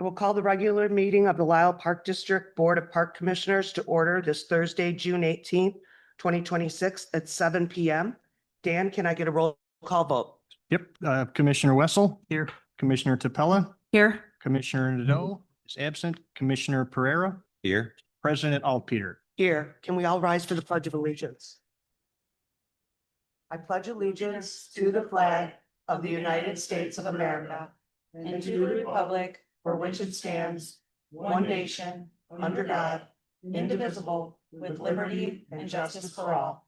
I will call the regular meeting of the Lisle Park District Board of Park Commissioners to order this Thursday, June 18th, 2026 at 7 p.m. Dan, can I get a roll call vote? Yep. Commissioner Wessel. Here. Commissioner Tapella. Here. Commissioner Nadeau is absent. Commissioner Pereira. Here. President Altpeter. Here, can we all rise for the Pledge of Allegiance? I pledge allegiance to the flag of the United States of America and to the republic for which it stands, one nation, under God, indivisible, with liberty and justice for all.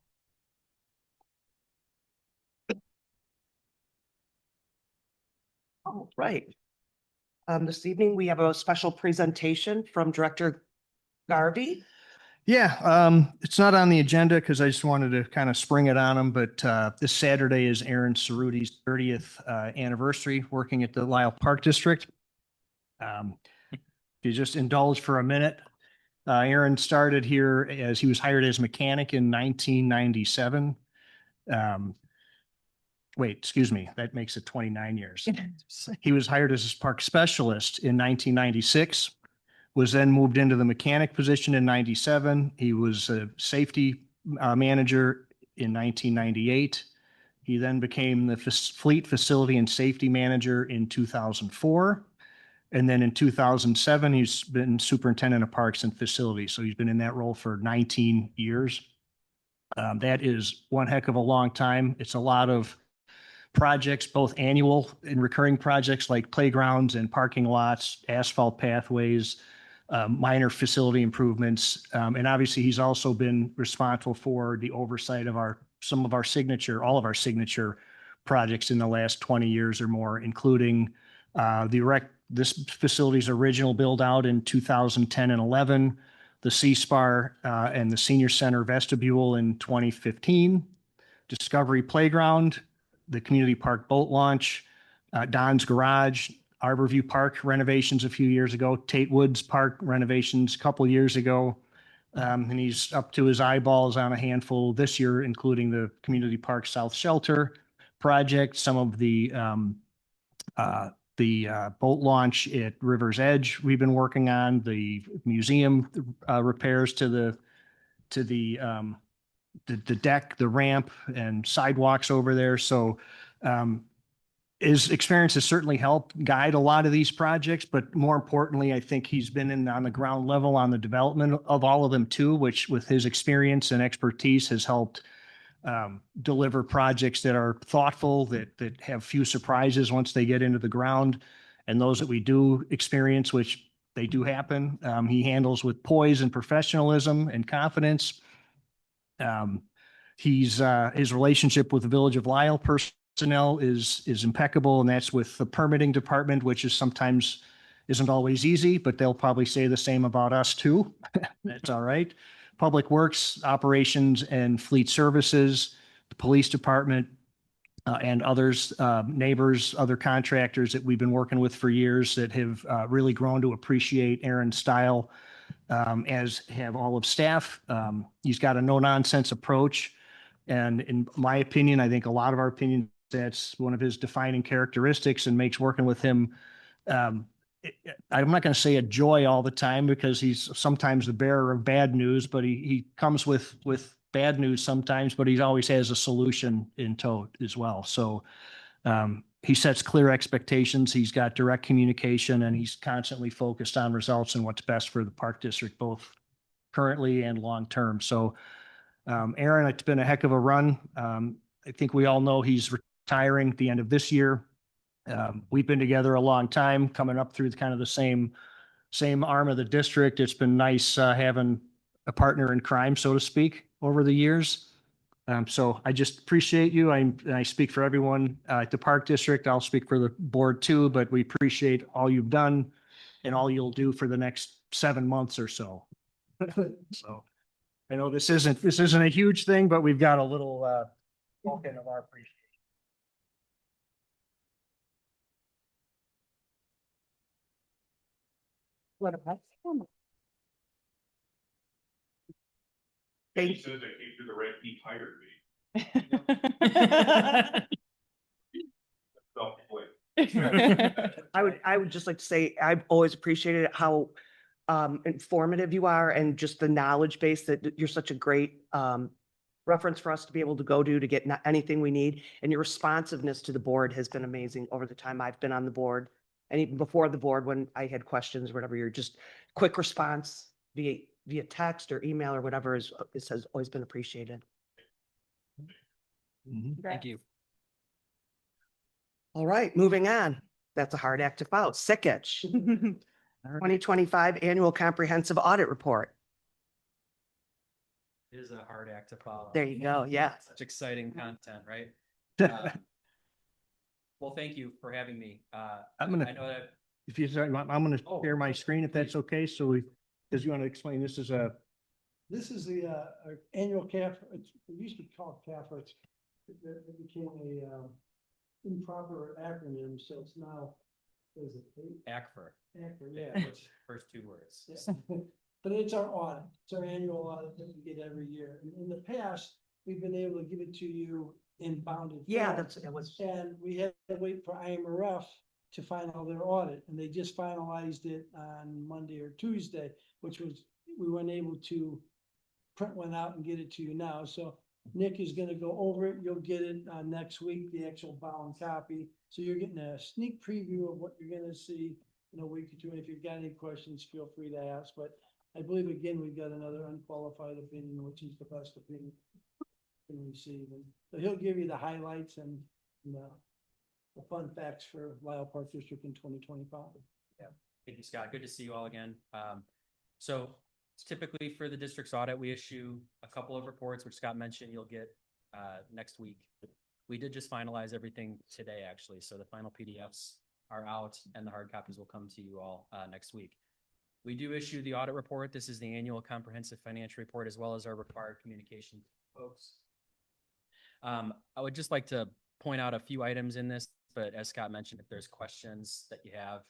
All right. This evening, we have a special presentation from Director Garvey. Yeah, it's not on the agenda because I just wanted to kind of spring it on him, but this Saturday is Aaron Cerruti's 30th anniversary working at the Lisle Park District. If you just indulge for a minute, Aaron started here as he was hired as mechanic in 1997. Wait, excuse me, that makes it 29 years. He was hired as a park specialist in 1996. Was then moved into the mechanic position in 97. He was a safety manager in 1998. He then became the fleet facility and safety manager in 2004. And then in 2007, he's been superintendent of parks and facilities. So he's been in that role for 19 years. That is one heck of a long time. It's a lot of projects, both annual and recurring projects like playgrounds and parking lots, asphalt pathways, minor facility improvements. And obviously he's also been responsible for the oversight of all of our signature projects in the last 20 years or more, including this facility's original build out in 2010 and 11, the C-Spar and the Senior Center vestibule in 2015, Discovery Playground, the Community Park boat launch, Don's Garage, Arborview Park renovations a few years ago, Tate Woods Park renovations a couple years ago. And he's up to his eyeballs on a handful this year, including the Community Park South Shelter project, some of the boat launch at River's Edge we've been working on, the museum repairs to the deck, the ramp and sidewalks over there. So his experience has certainly helped guide a lot of these projects, but more importantly, I think he's been on the ground level on the development of all of them too, which with his experience and expertise has helped deliver projects that are thoughtful, that have few surprises once they get into the ground. And those that we do experience, which they do happen, he handles with poise and professionalism and confidence. His relationship with the Village of Lisle personnel is impeccable, and that's with the permitting department, which is sometimes isn't always easy, but they'll probably say the same about us too. That's all right. Public Works, Operations and Fleet Services, the Police Department, and others, neighbors, other contractors that we've been working with for years that have really grown to appreciate Aaron's style, as have all of staff. He's got a no-nonsense approach. And in my opinion, I think a lot of our opinion, that's one of his defining characteristics and makes working with him, I'm not going to say a joy all the time because he's sometimes the bearer of bad news, but he comes with bad news sometimes, but he always has a solution in tow as well. So he sets clear expectations. He's got direct communication, and he's constantly focused on results and what's best for the park district, both currently and long term. So Aaron, it's been a heck of a run. I think we all know he's retiring at the end of this year. We've been together a long time, coming up through kind of the same arm of the district. It's been nice having a partner in crime, so to speak, over the years. So I just appreciate you. I speak for everyone at the Park District. I'll speak for the board too, but we appreciate all you've done and all you'll do for the next 7 months or so. So I know this isn't a huge thing, but we've got a little token of our appreciation. What about? He said that came to the right, he hired me. Self-employed. I would just like to say, I've always appreciated how informative you are and just the knowledge base that you're such a great reference for us to be able to go to get anything we need. And your responsiveness to the board has been amazing over the time I've been on the board. And even before the board, when I had questions, or whatever, you're just quick response via text or email or whatever is has always been appreciated. Thank you. All right, moving on. That's a hard act to follow. Sickich. 2025 Annual Comprehensive Audit Report. It is a hard act to follow. There you go. Yeah. Such exciting content, right? Well, thank you for having me. I'm I gonna, know that, if you, I'm gonna Oh, share my screen if that's okay. So we, because you want to explain, this is a, This is the our annual CAF, it used to be called CAFA, it became a improper acronym, so it's now, what is it? ACFR, ACFR, yeah. first two words. Yeah. But it's our audit, it's our annual audit that we get every year. And in the past, we've been able to give it to you in bounded. Yeah, form. it was. And we had to wait for IMRF to final their audit, and they just finalized it on Monday or Tuesday, which was, we weren't able to print one out and get it to you now. So Nick is gonna go over it. You'll get it next week, the actual bound copy. So you're getting a sneak preview of what you're gonna see in a week or two. And if you've got any questions, feel free to ask. But I believe, again, we've got another unqualified opinion, which is the best opinion we can receive. And so he'll give you the highlights and the fun facts for Lisle Park District in 2025. Thank you, Scott. Good to see you all again. So typically for the district's audit, we issue a couple of reports, which Scott mentioned you'll get next week. We did just finalize everything today, actually. So the final PDFs are out and the hard copies will come to you all next week. We do issue the audit report. This is the annual comprehensive financial report, as well as our required communication folks. I would just like to point out a few items in this, but as Scott mentioned, if there's questions that you have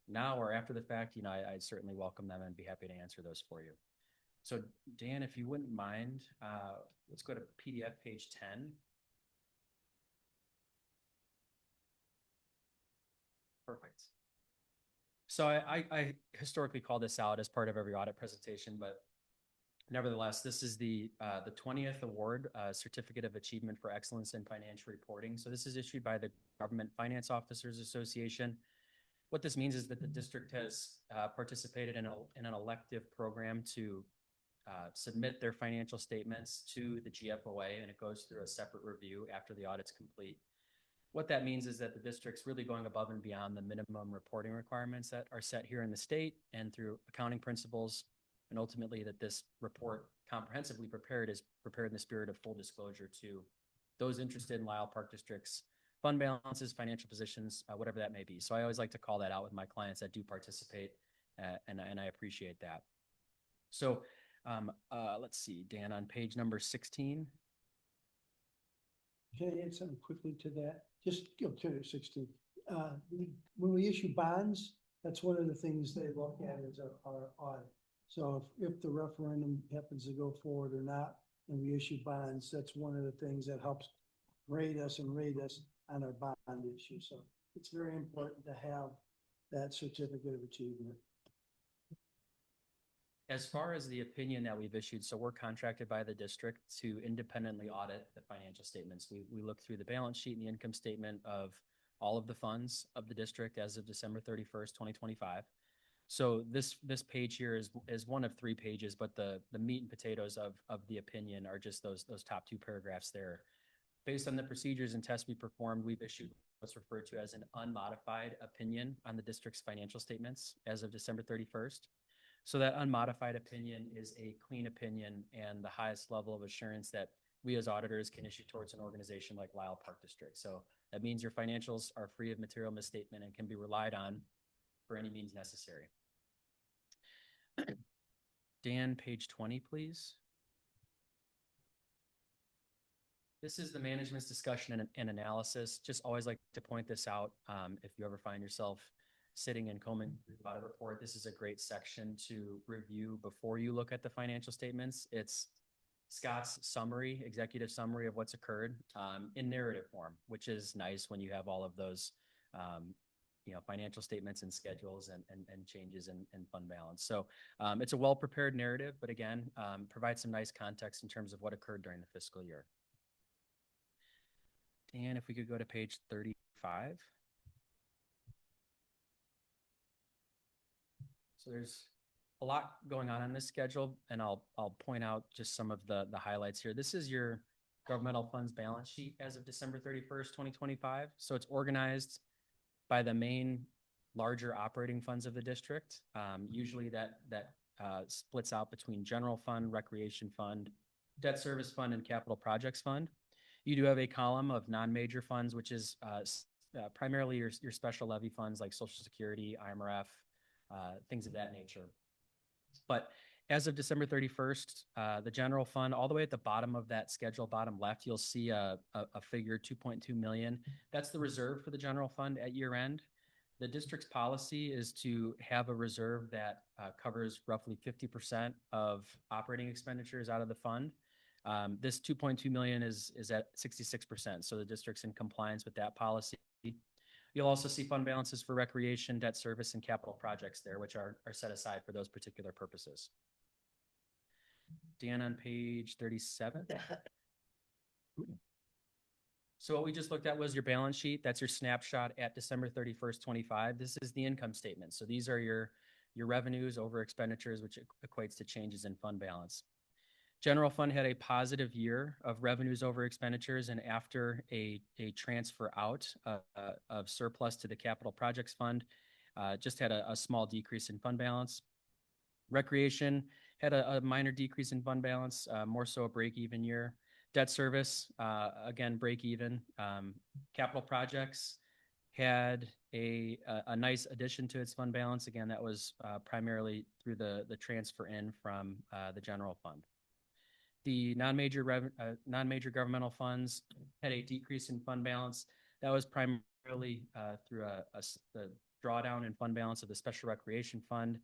now or after the fact, I'd certainly welcome them and be happy to answer those for you. So Dan, if you wouldn't mind, let's go to PDF page 10. Perfect. So I historically call this out as part of every audit presentation, but nevertheless, this is the 20th award, Certificate of Achievement for Excellence in Financial Reporting. So this is issued by the Government Finance Officers Association. What this means is that the district has participated in an elective program to submit their financial statements to the GFOA, and it goes through a separate review after the audit's complete. What that means is that the district's really going above and beyond the minimum reporting requirements that are set here in the state and through accounting principles, and ultimately that this report comprehensively prepared is prepared in the spirit of full disclosure to those interested in Lisle Park District's fund balances, financial positions, whatever that may be. So I always like to call that out with my clients that do participate, and I appreciate that. So let's see, Dan, on page number 16. Can I add something quickly to that? Just go to 16. When we issue bonds, that's one of the things they look at is our audit. So if the referendum happens to go forward or not, and we issue bonds, that's one of the things that helps grade us and rate us on our bond issue. So it's very important to have that certificate of achievement. As far as the opinion that we've issued, so we're contracted by the district to independently audit the financial statements. We look through the balance sheet and the income statement of all of the funds of the district as of December 31st, 2025. So this page here is one of 3 pages, but the meat and potatoes of the opinion are just those top 2 paragraphs there. Based on the procedures and tests we performed, we've issued what's referred to as an unmodified opinion on the district's financial statements as of December 31st. So that unmodified opinion is a clean opinion and the highest level of assurance that we as auditors can issue towards an organization like Lisle Park District. So that means your financials are free of material misstatement and can be relied on for any means necessary. Dan, page 20, please. This is the management's discussion and analysis. Just always like to point this out. If you ever find yourself sitting and combing through the audit report, this is a great section to review before you look at the financial statements. It's Scott's summary, executive summary of what's occurred in narrative form, which is nice when you have all of those financial statements and schedules and changes in fund balance. So it's a well-prepared narrative, but again, provides some nice context in terms of what occurred during the fiscal year. Dan, if we could go to page 35. So there's a lot going on this schedule, and I'll point out just some of the highlights here. This is your governmental funds balance sheet as of December 31st, 2025. So it's organized by the main larger operating funds of the district. Usually that splits out between general fund, recreation fund, debt service fund, and capital projects fund. You do have a column of non-major funds, which is primarily your special levy funds like Social Security, IMRF, things of that nature. But as of December 31st, the general fund, all the way at the bottom of that schedule, bottom left, you'll see a figure 2.2 million. That's the reserve for the general fund at year end. The district's policy is to have a reserve that covers roughly 50% of operating expenditures out of the fund. This 2.2 million is at 66%. So the district's in compliance with that policy. You'll also see fund balances for recreation, debt service, and capital projects there, which are set aside for those particular purposes. Dan, on page 37. So what we just looked at was your balance sheet. That's your snapshot at December 31st, 25. This is the income statement. So these are your revenues over expenditures, which equates to changes in fund balance. General fund had a positive year of revenues over expenditures, and after a transfer out of surplus to the capital projects fund, just had a small decrease in fund balance. Recreation had a minor decrease in fund balance, more so a break-even year. Debt service, again, break-even. Capital projects had a nice addition to its fund balance. Again, that was primarily through the transfer in from the general fund. The non-major governmental funds had a decrease in fund balance. That was primarily through the drawdown in fund balance of the Special Recreation Fund,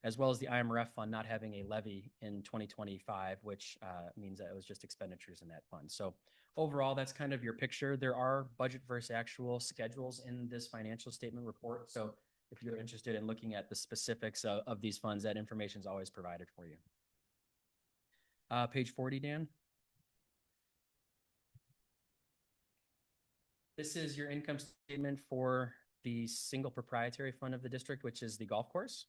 as well as the IMRF fund not having a levy in 2025, which means that it was just expenditures in that fund. So overall, that's kind of your picture. There are budget versus actual schedules in this financial statement report. So if you're interested in looking at the specifics of these funds, that information is always provided for you. Page 40, Dan. This is your income statement for the single proprietary fund of the district, which is the golf course.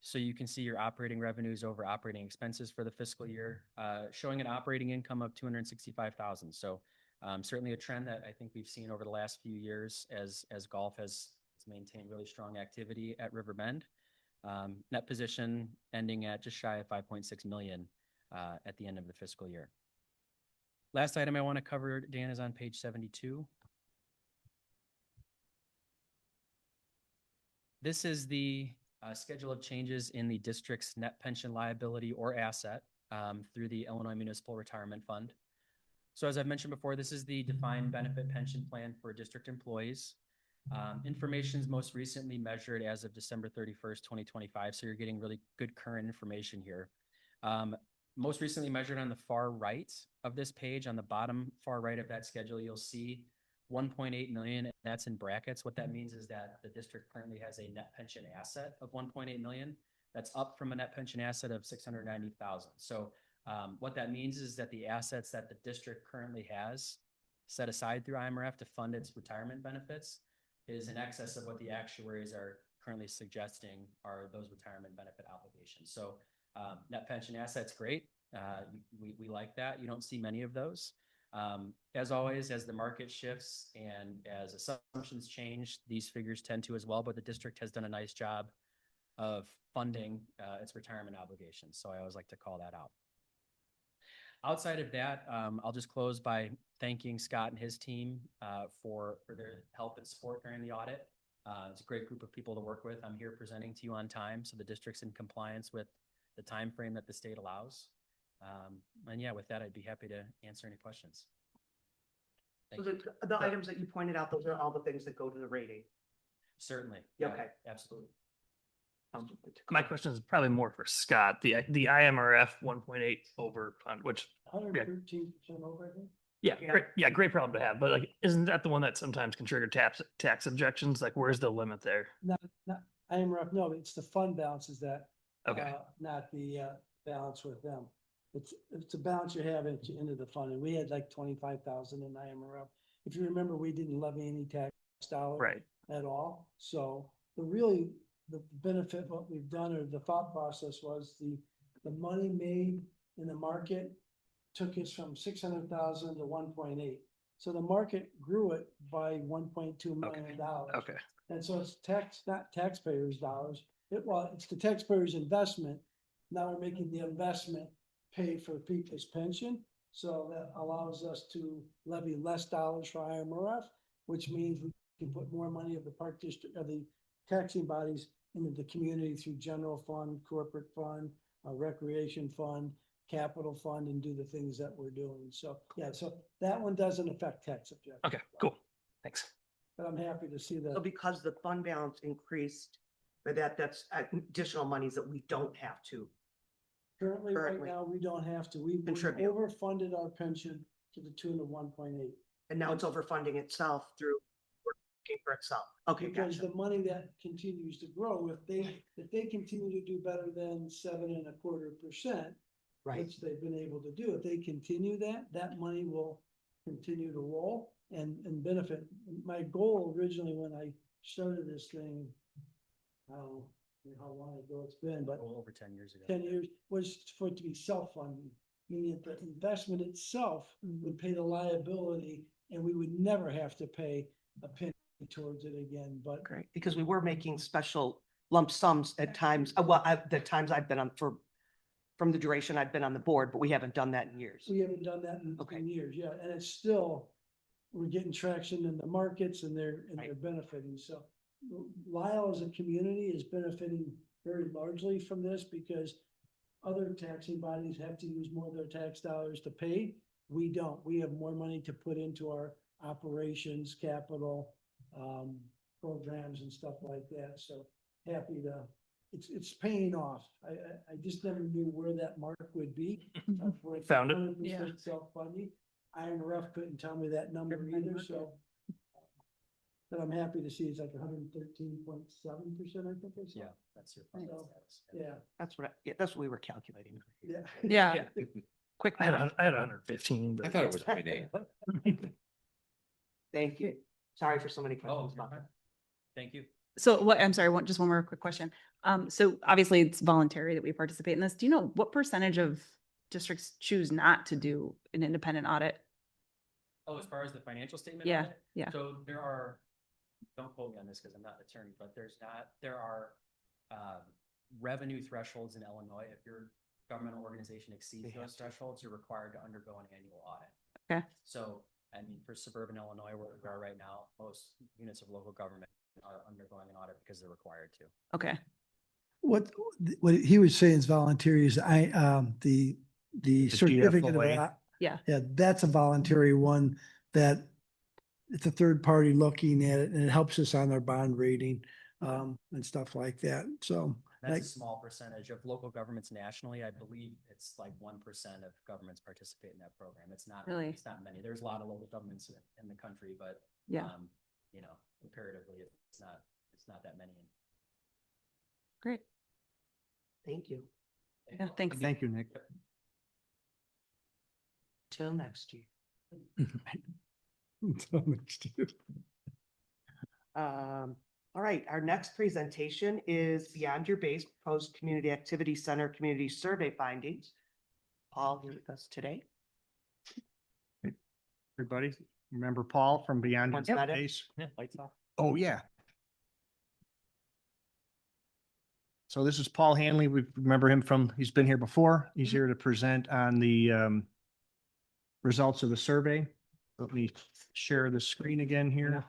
So you can see your operating revenues over operating expenses for the fiscal year, showing an operating income of $265,000. So certainly a trend that I think we've seen over the last few years as golf has maintained really strong activity at Riverbend. Net position ending at just shy of 5.6 million at the end of the fiscal year. Last item I want to cover, Dan, is on page 72. This is the schedule of changes in the district's net pension liability or asset through the Illinois Municipal Retirement Fund. So as I've mentioned before, this is the defined benefit pension plan for district employees. Information is most recently measured as of December 31st, 2025. So you're getting really good current information here. Most recently measured on the far right of this page, on the bottom far right of that schedule, you'll see 1.8 million, and that's in brackets. What that means is that the district currently has a net pension asset of 1.8 million. That's up from a net pension asset of 690,000. So what that means is that the assets that the district currently has set aside through IMRF to fund its retirement benefits is in excess of what the actuaries are currently suggesting are those retirement benefit obligations. So net pension assets, great. We like that. You don't see many of those. As always, as the market shifts and as assumptions change, these figures tend to as well, but the district has done a nice job of funding its retirement obligations. So I always like to call that out. Outside of that, I'll just close by thanking Scott and his team for their help and support during the audit. It's a great group of people to work with. I'm here presenting to you on time, so the district's in compliance with the time frame that the state allows. And yeah, with that, I'd be happy to answer any questions. So the items that you pointed out, those are all the things that go to the rating. Certainly. Yeah, okay. Absolutely. My question is probably more for Scott. The IMRF 1.8 over fund, which 113% over, I think. Yeah, Yeah. great. Yeah, great problem to have. But like, isn't that the one that sometimes can trigger tax objections? Like, where's the limit there? Not, IMRF, no, it's the fund balances that, Okay. not the, balance with them. It's a balance you have into the fund, and we had like 25,000 in IMRF. If you remember, we didn't levy any tax dollars Right. at all. So the benefit, what we've done, or the thought process was the money made in the market took us from 600,000 to 1.8. So the market grew it by $1.2 million. Okay. And so it's not taxpayers' dollars. It's the taxpayers' investment. Now we're making the investment pay for people's pension. So that allows us to levy less dollars for IMRF, which means we can put more money of the park district, of the taxing bodies into the community through general fund, corporate fund, recreation fund, capital fund, and do the things that we're doing. So, yeah, so that one doesn't affect tax objectives. Okay, cool. Thanks. But I'm happy to see So that. because the fund balance increased, for that's additional monies that we don't have to. Currently, right currently now, we don't have to. We've contribute. overfunded our pension to the tune of 1.8. And now it's overfunding itself through working for itself. Okay, Because gotcha. the money that continues to grow, if they continue to do better than 7.25%, Right. which they've been able to do, if they continue that money will continue to roll and benefit. My goal originally, when I started this thing, I don't know how long ago it's been, but Well, over 10 years ago. 10 years, was for it to be self-funding, meaning that the investment itself would pay the liability, and we would never have to pay a penny towards it again. But Great, because we were making special lump sums at times, the times I've been on from the duration I've been on the board, but we haven't done that in years. we haven't done that Okay. in years, yeah, and it's still, we're getting traction in the markets, and they're Right. benefiting. So Lisle as a community is benefiting very largely from this, because other taxing bodies have to use more of their tax dollars to pay. We don't. We have more money to put into our operations, capital, programs and stuff like that. So happy to, it's paying off. I just never knew where that mark would be. For it to Found it. 100% self-funding. IMRF couldn't tell me that number either, so. But I'm happy to see it's like 113.7%, I think I saw. Yeah, that's your fund So, status. Yeah, That's what we were calculating. yeah. Yeah, quick. I had, math. I had 115, but I thought it was 0.8. Thank you. Sorry for so many Oh, questions you're about fine. that. Thank you. So what, I'm sorry, just one more quick question. So obviously it's voluntary that we participate in this. Do you know what percentage of districts choose not to do an independent audit? Oh, as far as the financial statement? Yeah, audit? yeah. So there are, don't quote me on this because I'm not an attorney, but there are revenue thresholds in Illinois. If your governmental organization exceeds They have those to. thresholds, you're required to undergo an annual audit. Okay. So, I mean, for suburban Illinois, where we are right now, most units of local government are undergoing an audit because they're required to. Okay, What he was saying is voluntary is the certificate of, GFOA. yeah, yeah, that's a voluntary one that it's a third party looking at it, and it helps us on our bond rating, and stuff like that. So That's like, a small percentage of local governments nationally. I believe it's like 1% of governments participate in that program. It's not, Really? it's not many. There's a lot of local governments in the country, but yeah, you know, comparatively, it's not that many. great. Thank you. Yeah, thanks. Thank you, Nick. Till next year. All right, our next presentation is Beyond Your Base Proposed Community Activity Center Community Survey Findings. Paul here with us today. Everybody, remember Paul from Beyond Once Your met him. Base? Yeah, lights off. Oh, yeah. So this is Paul Hanley. We remember him from, he's been here before. He's here to present on the results of the survey. Let me share the screen again here.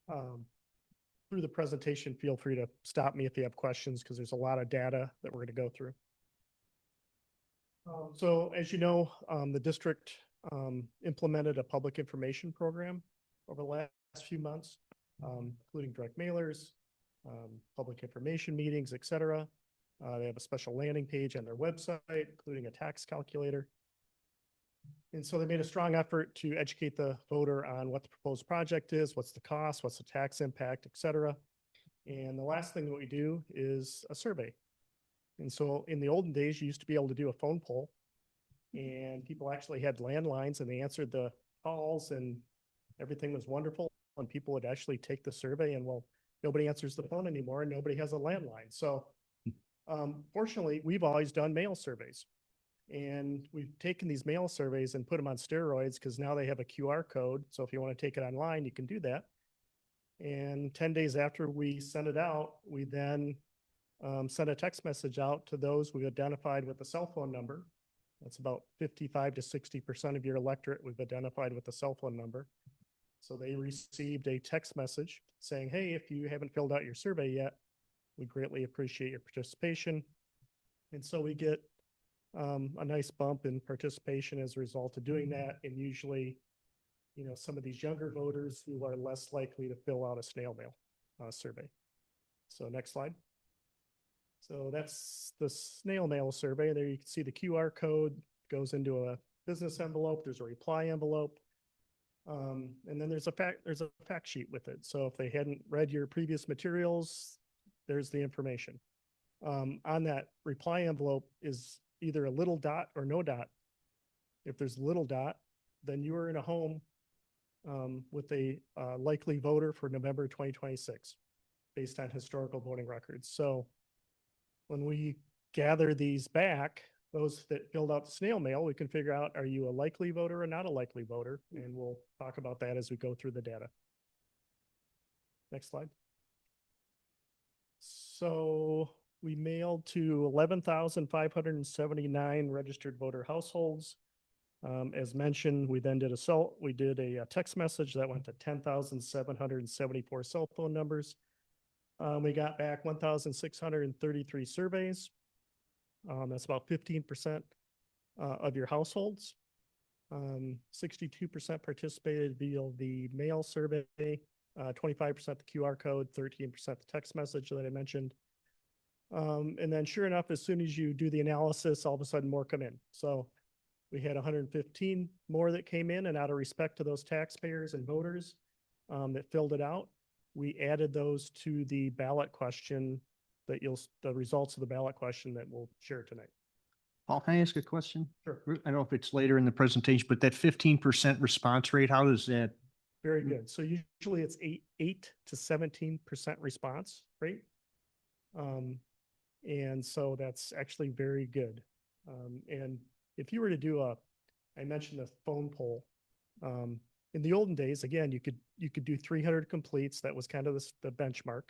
Through the presentation, feel free to stop me if you have questions, because there's a lot of data that we're going to go through. So as you know, the district implemented a public information program over the last few months, including direct mailers, public information meetings, et cetera. They have a special landing page on their website, including a tax calculator. And so they made a strong effort to educate the voter on what the proposed project is, what's the cost, what's the tax impact, et cetera. And the last thing that we do is a survey. And so in the olden days, you used to be able to do a phone poll, and people actually had landlines and they answered the calls and everything was wonderful. And people would actually take the survey and, well, nobody answers the phone anymore and nobody has a landline. So fortunately, we've always done mail surveys. And we've taken these mail surveys and put them on steroids because now they have a QR code. So if you want to take it online, you can do that. And 10 days after we send it out, we then send a text message out to those we identified with a cell phone number. That's about 55 to 60% of your electorate we've identified with a cell phone number. So they received a text message saying, hey, if you haven't filled out your survey yet, we greatly appreciate your participation. And so we get a nice bump in participation as a result of doing that. And usually, you know, some of these younger voters who are less likely to fill out a snail mail survey. So next slide. So that's the snail mail survey. There you can see the QR code goes into a business envelope. There's a reply envelope. And then there's a fact sheet with it. So if they hadn't read your previous materials, there's the information. On that reply envelope is either a little dot or no dot. If there's a little dot, then you are in a home with a likely voter for November 2026 based on historical voting records. So when we gather these back, those that filled out the snail mail, we can figure out, are you a likely voter or not a likely voter? And we'll talk about that as we go through the data. Next slide. So we mailed to 11,579 registered voter households. As mentioned, we then did a text message that went to 10,774 cell phone numbers. We got back 1,633 surveys. That's about 15% of your households. 62% participated via the mail survey, 25% the QR code, 13% the text message that I mentioned. And then sure enough, as soon as you do the analysis, all of a sudden more come in. So we had 115 more that came in, and out of respect to those taxpayers and voters that filled it out, we added those to the ballot question the results of the ballot question that we'll share tonight. Paul, can I ask a question? Sure. I don't know if it's later in the presentation, but that 15% response rate, how does that? Very good. So usually it's 8 to 17% response rate. And so that's actually very good. And if you were to do I mentioned the phone poll. In the olden days, again, you could do 300 completes. That was kind of the benchmark.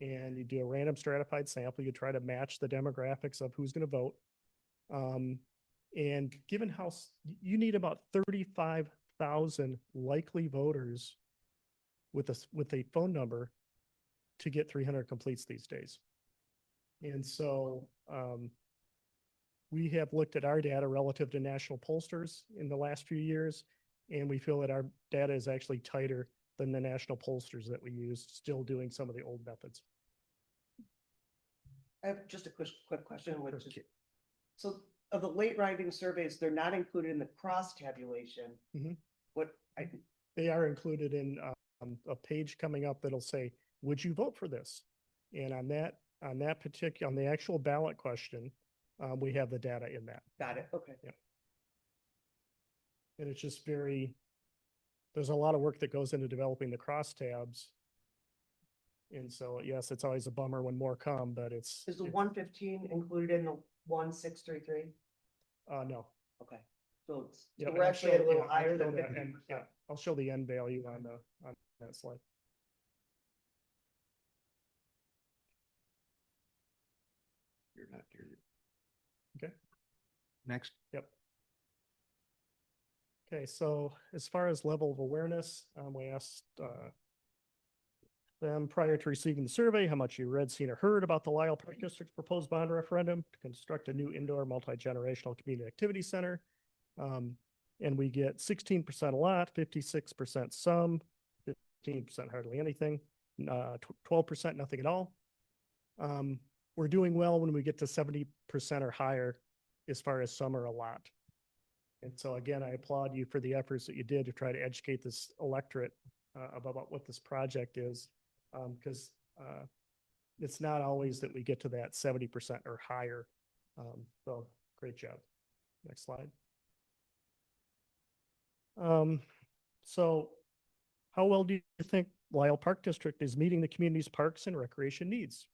And you do a random stratified sample. You try to match the demographics of who's going to vote. And given how you need about 35,000 likely voters with a phone number to get 300 completes these days. And so we have looked at our data relative to national pollsters in the last few years, and we feel that our data is actually tighter than the national pollsters that we use, still doing some of the old methods. I have just a quick question, which is, so of the late writing surveys, they're not included in the cross tabulation. Mhm. They are included in a page coming up that'll say, would you vote for this? And on the actual ballot question, we have the data in that. got it, okay. Yeah. And it's just there's a lot of work that goes into developing the crosstabs. And so, yes, it's always a bummer when more come, but Is the 115 included in the 1633? No. Okay, so it's, Yeah, so and we're I'll actually show- a little yeah, I'll higher show than that 50%. yeah, I'll show the end value on that slide. You're not here. Okay. Next. Yep. Okay, so as far as level of awareness, we asked them prior to receiving the survey, how much you read, seen, or heard about the Lisle Park District's proposed bond referendum to construct a new indoor multi-generational community activity center. And we get 16% a lot, 56% some, 15% hardly anything, 12% nothing at all. We're doing well when we get to 70% or higher as far as some or a lot. And so again, I applaud you for the efforts that you did to try to educate this electorate about what this project is. Because it's not always that we get to that 70% or higher. So great job. Next slide. So how well do you think Lisle Park District is meeting the community's parks and recreation needs?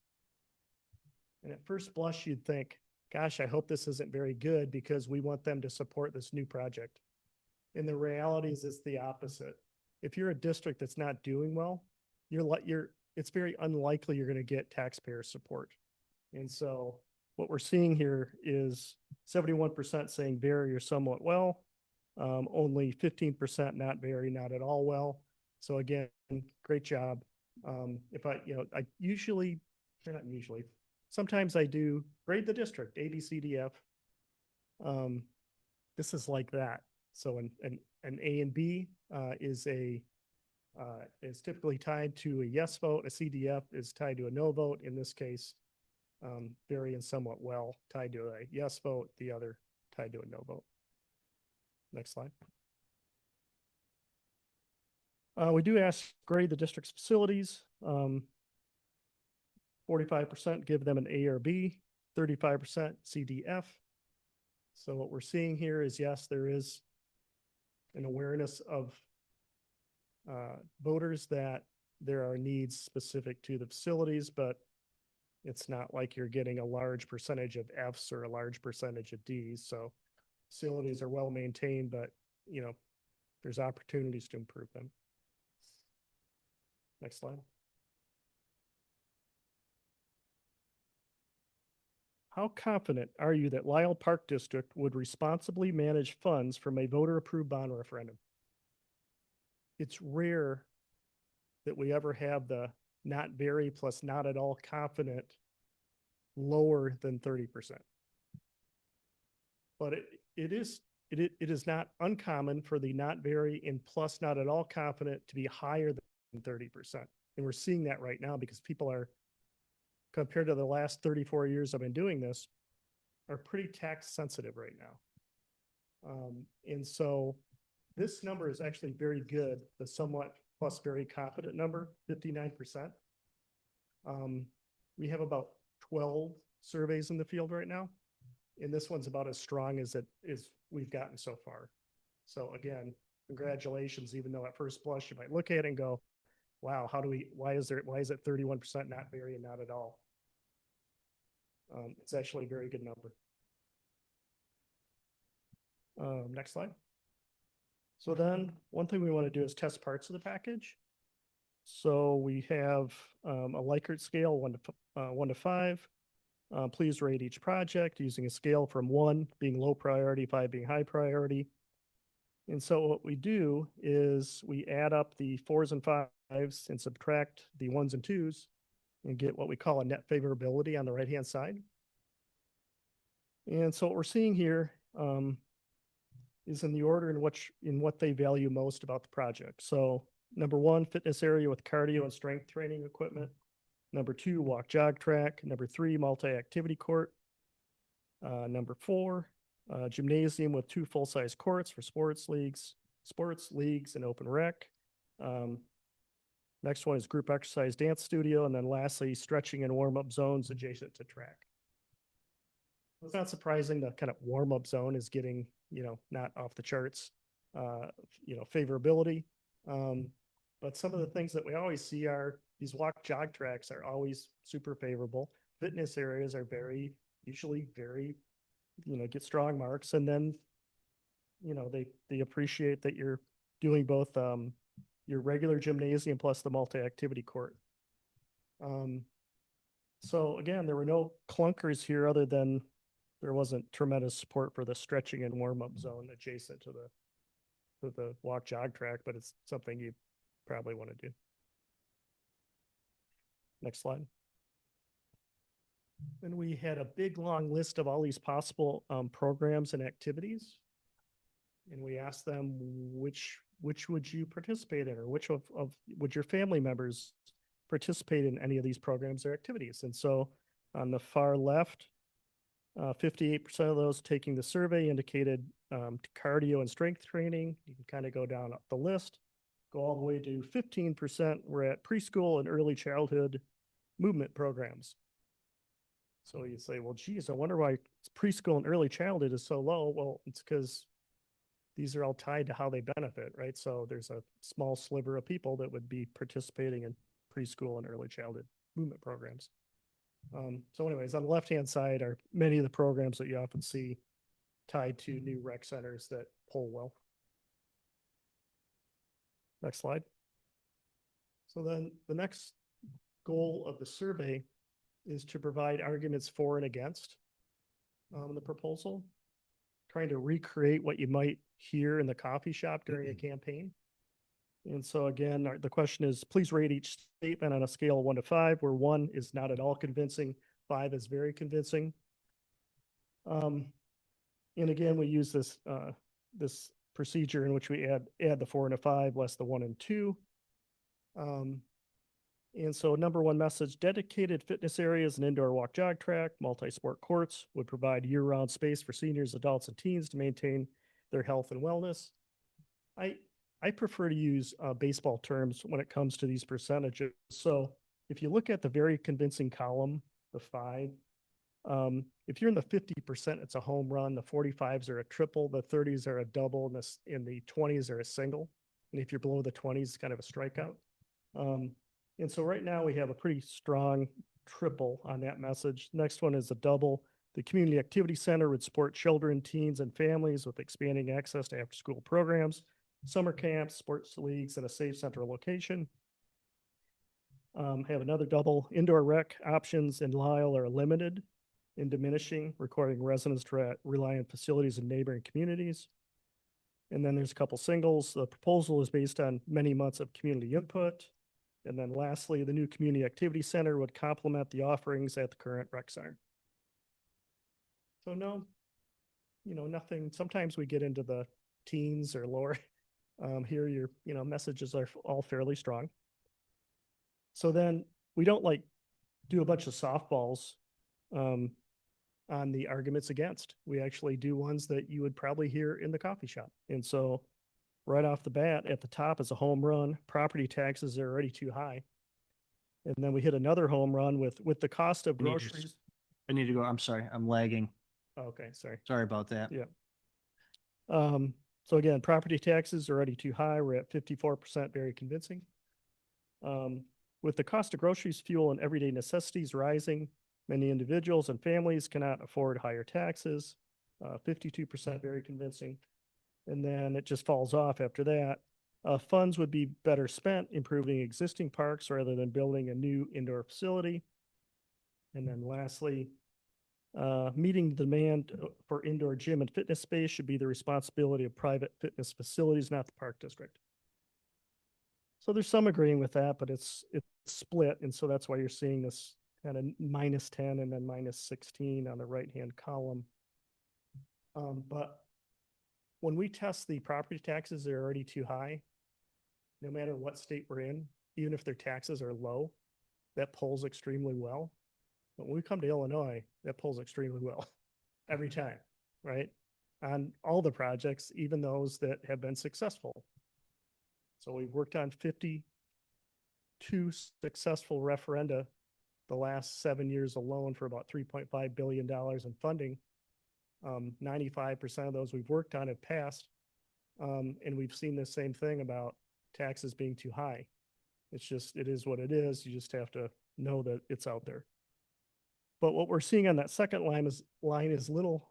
And at first blush, you'd think, gosh, I hope this isn't very good because we want them to support this new project. And the reality is it's the opposite. If you're a district that's not doing well, it's very unlikely you're going to get taxpayer support. And so what we're seeing here is 71% saying very or somewhat well, only 15% not very, not at all well. So again, great job. If I usually, or not usually, sometimes I do grade the district, A, B, C, D, F. This is like that. So an A and B is typically tied to a yes vote. A CDF is tied to a no vote. In this case, very and somewhat well tied to a yes vote. The other tied to a no vote. Next slide. We do ask grade the district's facilities. 45% give them an A or B, 35% CDF. So what we're seeing here is, yes, there is an awareness of voters that there are needs specific to the facilities, but it's not like you're getting a large percentage of Fs or a large percentage of Ds. So facilities are well maintained, but there's opportunities to improve them. Next slide. How confident are you that Lisle Park District would responsibly manage funds from a voter-approved bond referendum? It's rare that we ever have the not very plus not at all confident lower than 30%. But it is not uncommon for the not very and plus not at all confident to be higher than 30%. And we're seeing that right now because people are, compared to the last 34 years I've been doing this, are pretty tax sensitive right now. And so this number is actually very good, the somewhat plus very confident number, 59%. We have about 12 surveys in the field right now. And this one's about as strong as we've gotten so far. So again, congratulations, even though at first blush you might look at it and go, wow, why is it 31% not very and not at all? It's actually a very good number. Next slide. So then one thing we want to do is test parts of the package. So we have a Likert scale, 1 to 5. Please rate each project using a scale from 1 being low priority, 5 being high priority. And so what we do is we add up the 4s and 5s and subtract the 1s and 2s and get what we call a net favorability on the right-hand side. And so what we're seeing here is in the order in what they value most about the project. So number 1, fitness area with cardio and strength training equipment. Number 2, walk jog track. Number 3, multi-activity court. Number 4, gymnasium with 2 full-size courts for sports leagues and open rec. Next one is group exercise dance studio. And then lastly, stretching and warm-up zones adjacent to track. It's not surprising the kind of warm-up zone is getting, not off the charts, favorability. But some of the things that we always see are these walk jog tracks are always super favorable. Fitness areas are usually very, get strong marks. And then, they appreciate that you're doing both your regular gymnasium plus the multi-activity court. So again, there were no clunkers here other than there wasn't tremendous support for the stretching and warm-up zone adjacent to the walk jog track, but it's something you probably want to do. Next slide. And we had a big long list of all these possible programs and activities. And we asked them which would you participate in, or which of would your family members participate in any of these programs or activities. And so on the far left, 58% of those taking the survey indicated cardio and strength training. You can kind of go down up the list, go all the way to 15% were at preschool and early childhood movement programs. So you say, well, geez, I wonder why preschool and early childhood is so low. Well, it's because these are all tied to how they benefit, right? So there's a small sliver of people that would be participating in preschool and early childhood movement programs. So anyways, on the left-hand side are many of the programs that you often see tied to new rec centers that poll well. Next slide. So then the next goal of the survey is to provide arguments for and against the proposal, trying to recreate what you might hear in the coffee shop during a campaign. And so again, the question is, please rate each statement on a scale of 1 to 5, where 1 is not at all convincing, 5 is very convincing. And again, we use this this procedure in which we add the 4 and a 5, less the 1 and 2. And so number 1 message, dedicated fitness areas and indoor walk jog track, multi-sport courts would provide year-round space for seniors, adults, and teens to maintain their health and wellness. I prefer to use baseball terms when it comes to these percentages. So if you look at the very convincing column, the 5, if you're in the 50%, it's a home run. The 45s are a triple. The 30s are a double. And the 20s are a single. And if you're below the 20s, it's kind of a strikeout. And so right now we have a pretty strong triple on that message. Next one is a double. The community activity center would support children, teens, and families with expanding access to after-school programs, summer camps, sports leagues, and a safe central location. Have another double. Indoor rec options in Lisle are limited and diminishing, requiring residents to rely on facilities in neighboring communities. And then there's a couple singles. The proposal is based on many months of community input. And then lastly, the new community activity center would complement the offerings at the current rec center. So no, nothing. Sometimes we get into the teens or lower. Here your, messages are all fairly strong. So then we don't do a bunch of softballs on the arguments against. We actually do ones that you would probably hear in the coffee shop. And so right off the bat, at the top is a home run. Property taxes are already too high. And then we hit another home run with the cost of groceries. I need to go. I'm sorry. I'm lagging. Okay, sorry. Sorry about that. Yeah. So again, property taxes are already too high. We're at 54%, very convincing. With the cost of groceries, fuel, and everyday necessities rising, many individuals and families cannot afford higher taxes. 52%, very convincing. And then it just falls off after that. Funds would be better spent improving existing parks rather than building a new indoor facility. And then lastly, meeting the demand for indoor gym and fitness space should be the responsibility of private fitness facilities, not the park district. So there's some agreeing with that, but it's split. And so that's why you're seeing this kind of -10 and then -16 on the right-hand column. But when we test the property taxes, they're already too high. No matter what state we're in, even if their taxes are low, that polls extremely well. But when we come to Illinois, that polls extremely well every time, right? On all the projects, even those that have been successful. So we've worked on 52 successful referenda the last 7 years alone for about $3.5 billion in funding. 95% of those we've worked on have passed. And we've seen the same thing about taxes being too high. It's just, it is what it is. You just have to know that it's out there. But what we're seeing on that second line is a little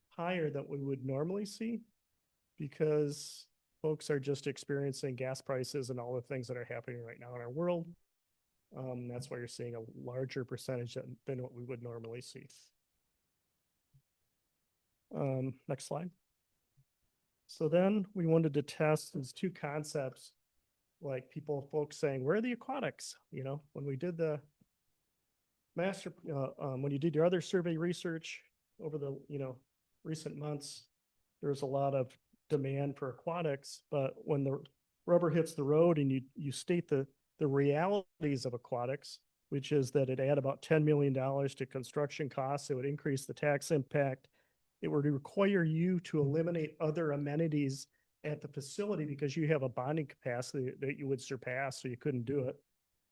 higher than we would normally see because folks are just experiencing gas prices and all the things that are happening right now in our world. That's why you're seeing a larger percentage than what we would normally see. Next slide. So then we wanted to test these two concepts, like folks saying, where are the aquatics? When we did the when you did your other survey research over the, recent months, there's a lot of demand for aquatics, but when the rubber hits the road and you state the realities of aquatics, which is that it add about $10 million to construction costs. It would increase the tax impact. It would require you to eliminate other amenities at the facility because you have a bonding capacity that you would surpass, so you couldn't do it.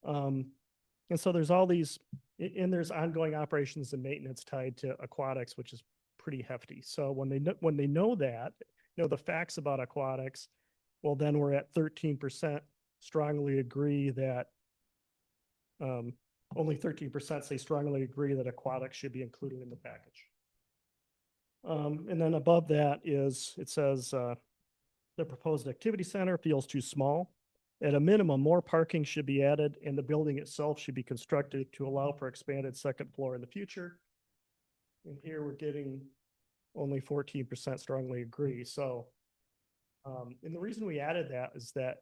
And so there's all these, and there's ongoing operations and maintenance tied to aquatics, which is pretty hefty. So when they know that, know the facts about aquatics, well, then we're at 13% strongly agree that only 13% say strongly agree that aquatics should be included in the package. And then above that is, it says, the proposed activity center feels too small. At a minimum, more parking should be added and the building itself should be constructed to allow for expanded second floor in the future. And here we're getting only 14% strongly agree. So, and the reason we added that is that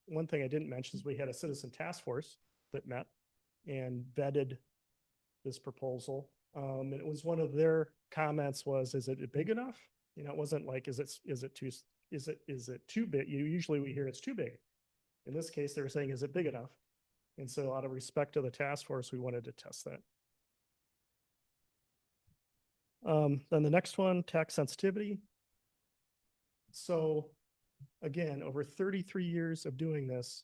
one thing I didn't mention is we had a citizen task force that met and vetted this proposal. And it was one of their comments was, is it big enough? You know, it wasn't like, is it too big? Usually we hear it's too big. In this case, they were saying, is it big enough? And so out of respect to the task force, we wanted to test that. Then the next one, tax sensitivity. So again, over 33 years of doing this,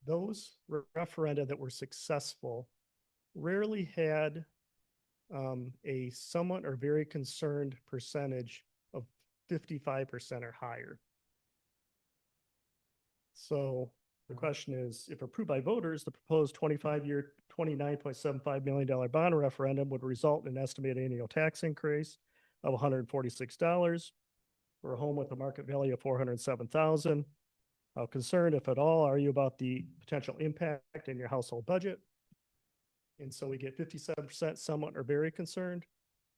those referenda that were successful rarely had a somewhat or very concerned percentage of 55% or higher. So the question is, if approved by voters, the proposed 25-year, $29.75 million bond referendum would result in an estimated annual tax increase of $146 for a home with a market value of $407,000. How concerned, if at all, are you about the potential impact in your household budget? And so we get 57% somewhat or very concerned,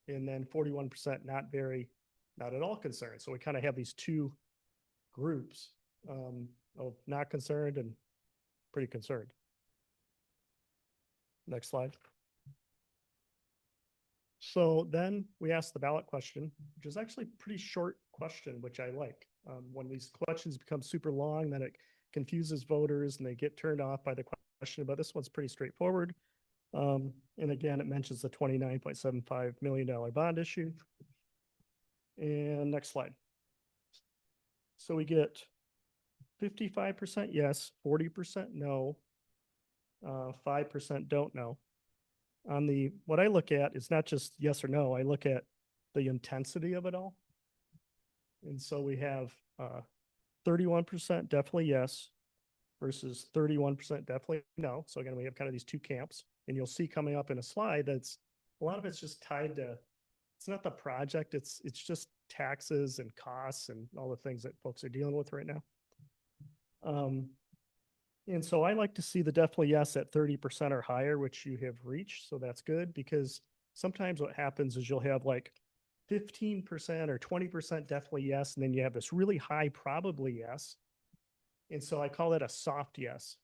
and then 41% not at all concerned. So we kind of have these two groups of not concerned and pretty concerned. Next slide. So then we asked the ballot question, which is actually a pretty short question, which I like. When these questions become super long, then it confuses voters and they get turned off by the question, but this one's pretty straightforward. And again, it mentions the $29.75 million bond issue. And next slide. So we get 55% yes, 40% no, 5% don't know. On the, what I look at is not just yes or no, I look at the intensity of it all. And so we have 31% definitely yes versus 31% definitely no. So again, we have kind of these two camps, and you'll see coming up in a slide that's a lot of it's just tied to, it's not the project, it's just taxes and costs and all the things that folks are dealing with right now. And so I like to see the definitely yes at 30% or higher, which you have reached. So that's good, because sometimes what happens is you'll have like 15% or 20% definitely yes, and then you have this really high probably yes. And so I call it a soft yes.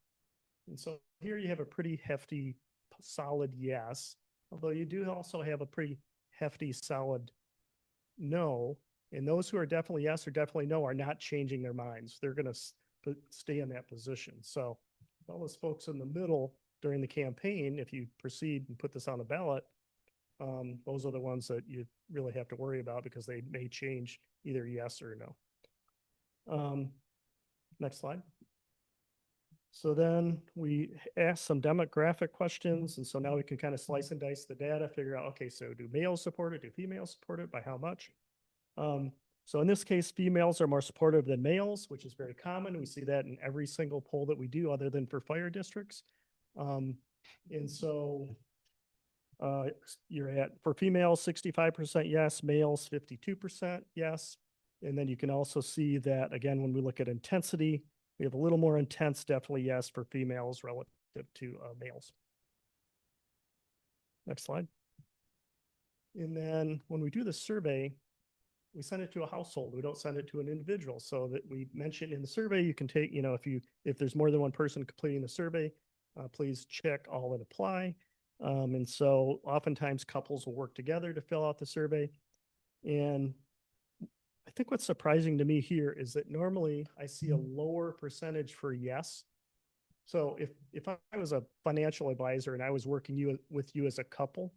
And so here you have a pretty hefty, solid yes, although you do also have a pretty hefty, solid no. And those who are definitely yes or definitely no are not changing their minds. They're going to stay in that position. So all those folks in the middle during the campaign, if you proceed and put this on the ballot, those are the ones that you really have to worry about, because they may change either yes or no. Next slide. So then we asked some demographic questions. And so now we can kind of slice and dice the data, figure out, okay, so do males support it? Do females support it? By how much? So in this case, females are more supportive than males, which is very common. We see that in every single poll that we do, other than for fire districts. And so you're at, for females, 65% yes, males, 52% yes. And then you can also see that, again, when we look at intensity, we have a little more intense, definitely yes, for females relative to males. Next slide. And then when we do the survey, we send it to a household. We don't send it to an individual. So that we mentioned in the survey, you can take, you know, if there's more than one person completing the survey, please check all and apply. And so oftentimes couples will work together to fill out the survey. And I think what's surprising to me here is that normally I see a lower percentage for yes. So if I was a financial advisor and I was working with you as a couple,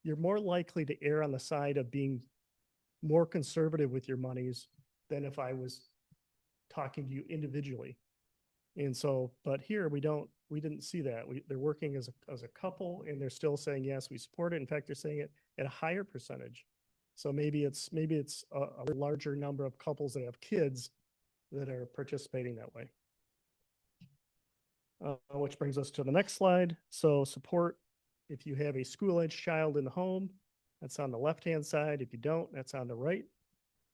you're more likely to err on the side of being more conservative with your monies than if I was talking to you individually. And so, but here we didn't see that. They're working as a couple and they're still saying, yes, we support it. In fact, they're saying it at a higher percentage. So maybe it's a larger number of couples that have kids that are participating that way. Which brings us to the next slide. So support, if you have a school-age child in the home, that's on the left-hand side. If you don't, that's on the right.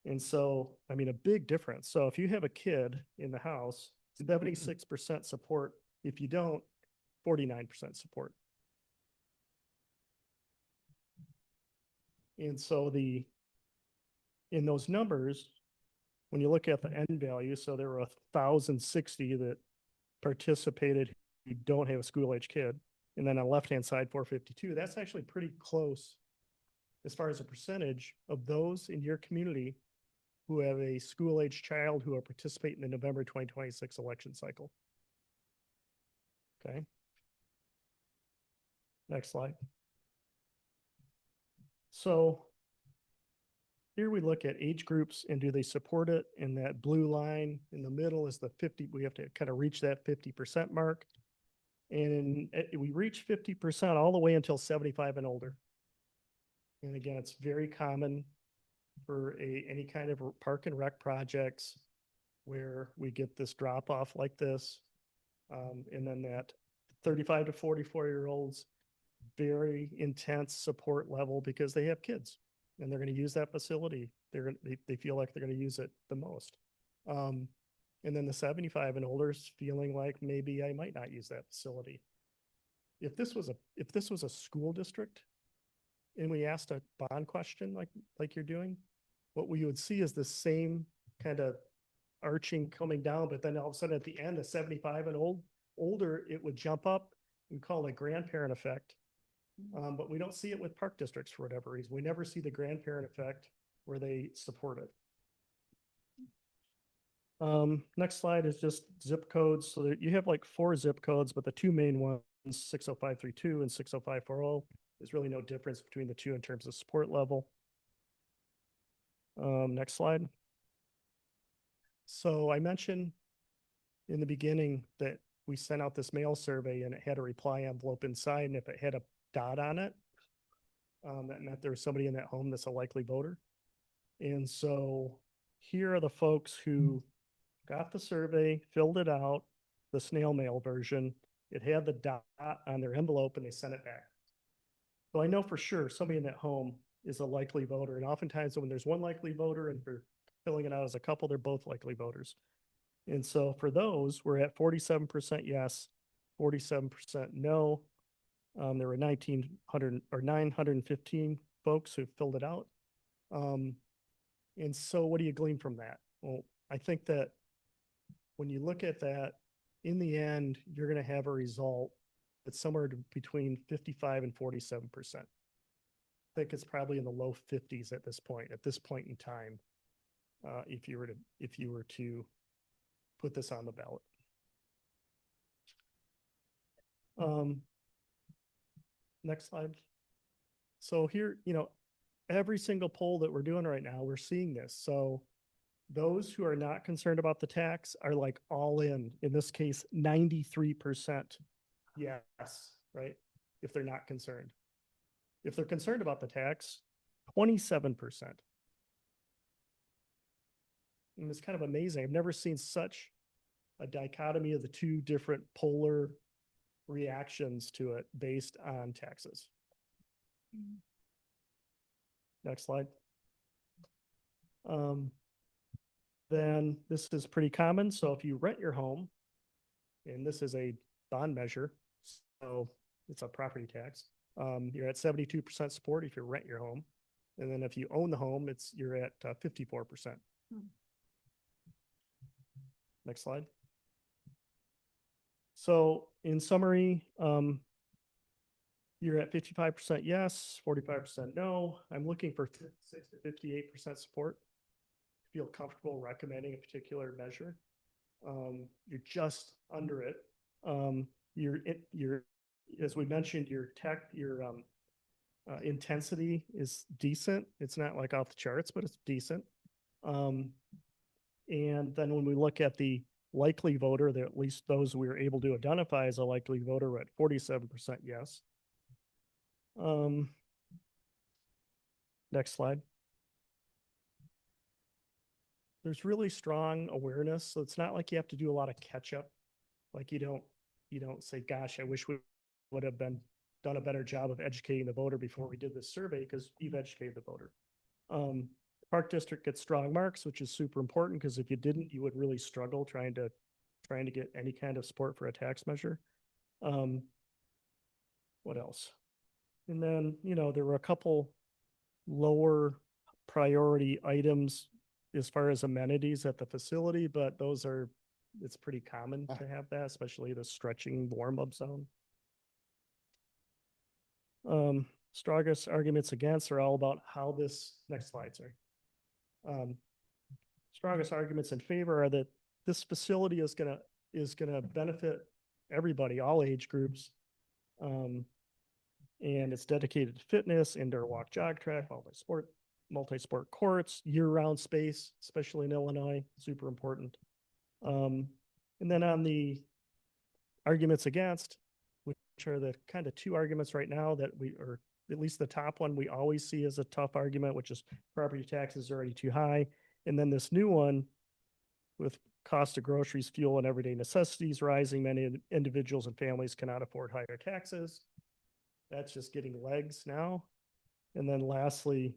And so, I mean, a big difference. So if you have a kid in the house, 76% support. If you don't, 49% support. And so in those numbers, when you look at the end value, so there were 1,060 that participated who don't have a school-age kid. And then on the left-hand side, 452, that's actually pretty close as far as a percentage of those in your community who have a school-age child who are participating in the November 2026 election cycle. Okay. Next slide. So here we look at age groups and do they support it? And that blue line in the middle is the 50, we have to kind of reach that 50% mark. And we reach 50% all the way until 75 and older. And again, it's very common for any kind of park and rec projects where we get this drop off like this. And then that 35 to 44-year-olds, very intense support level because they have kids and they're going to use that facility. They feel like they're going to use it the most. And then the 75 and olders feeling like maybe I might not use that facility. If this was a school district and we asked a bond question like you're doing, what we would see is the same kind of arching coming down, but then all of a sudden at the end, a 75 and older, it would jump up and call it grandparent effect. But we don't see it with park districts for whatever reason. We never see the grandparent effect where they support it. Next slide is just zip codes. So that you have like 4 zip codes, but the 2 main ones, 60532 and 60540, there's really no difference between the 2 in terms of support level. Next slide. So I mentioned in the beginning that we sent out this mail survey and it had a reply envelope inside. And if it had a dot on it, that meant there was somebody in that home that's a likely voter. And so here are the folks who got the survey, filled it out, the snail mail version. It had the dot on their envelope and they sent it back. So I know for sure somebody in that home is a likely voter. And oftentimes when there's one likely voter and they're filling it out as a couple, they're both likely voters. And so for those, we're at 47% yes, 47% no. There were 1,900 or 915 folks who filled it out. And so what do you glean from that? Well, I think that when you look at that, in the end, you're going to have a result that's somewhere between 55 and 47%. I think it's probably in the low 50s at this point in time, if you were to put this on the ballot. Next slide. So here, every single poll that we're doing right now, we're seeing this. So those who are not concerned about the tax are like all in this case, 93% yes, right? If they're not concerned. If they're concerned about the tax, 27%. And it's kind of amazing. I've never seen such a dichotomy of the 2 different polar reactions to it based on taxes. Next slide. Then this is pretty common. So if you rent your home, and this is a bond measure, so it's a property tax, you're at 72% support if you rent your home. And then if you own the home, you're at 54%. Next slide. So in summary, you're at 55% yes, 45% no. I'm looking for 56 to 58% support. Feel comfortable recommending a particular measure. You're just under it. Your, as we mentioned, your intensity is decent. It's not like off the charts, but it's decent. And then when we look at the likely voter, that at least those we were able to identify as a likely voter were at 47% yes. Next slide. There's really strong awareness, so it's not like you have to do a lot of catch up. Like you don't say, gosh, I wish we would have done a better job of educating the voter before we did this survey, because you've educated the voter. Park District gets strong marks, which is super important, because if you didn't, you would really struggle trying to get any kind of support for a tax measure. What else? And then, there were a couple lower priority items as far as amenities at the facility, but it's pretty common to have that, especially the stretching warm-up zone. Strongest arguments against are all about how this, next slide, sorry. Strongest arguments in favor are that this facility is gonna benefit everybody, all age groups. And it's dedicated to fitness, indoor walk, jog track, multi-sport courts, year-round space, especially in Illinois, super important. And then on the arguments against, which are the kind of two arguments right now that or at least the top one we always see as a tough argument, which is property taxes are already too high. And then this new one with cost of groceries, fuel, and everyday necessities rising, many individuals and families cannot afford higher taxes. That's just getting legs now. And then lastly,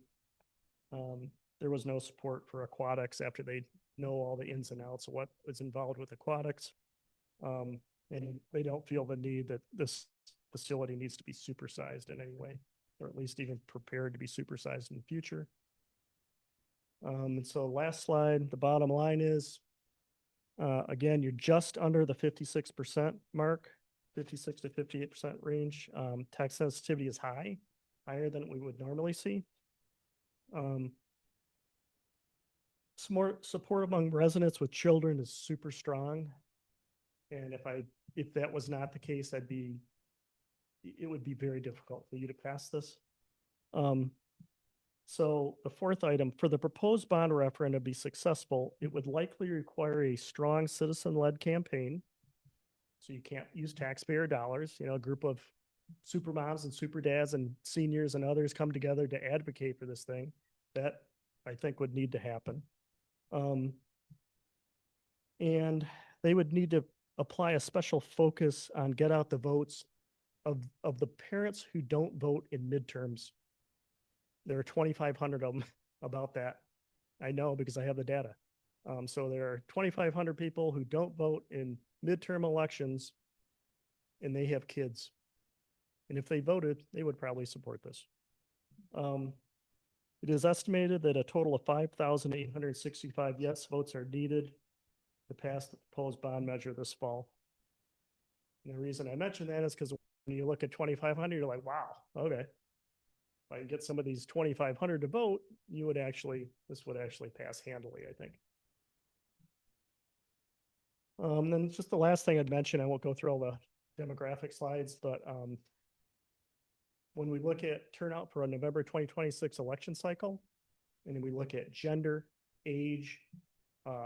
there was no support for aquatics after they know all the ins and outs of what was involved with aquatics. And they don't feel the need that this facility needs to be supersized in any way, or at least even prepared to be supersized in the future. And so last slide, the bottom line is, again, you're just under the 56% mark, 56 to 58% range. Tax sensitivity is higher than we would normally see. Some more support among residents with children is super strong. And if that was not the case, it would be very difficult for you to pass this. So the fourth item, for the proposed bond referendum to be successful, it would likely require a strong citizen-led campaign. So you can't use taxpayer dollars. A group of super moms and super dads and seniors and others come together to advocate for this thing. That I think would need to happen. And they would need to apply a special focus on get out the votes of the parents who don't vote in midterms. There are 2,500 of them about that. I know because I have the data. So there are 2,500 people who don't vote in midterm elections, and they have kids. And if they voted, they would probably support this. It is estimated that a total of 5,865 yes votes are needed to pass the proposed bond measure this fall. And the reason I mention that is because when you look at 2,500, you're like, wow, okay. If I can get some of these 2,500 to vote, this would actually pass handily, I think. Then just the last thing I'd mention, I won't go through all the demographic slides, but when we look at turnout for a November 2026 election cycle, and we look at gender, age,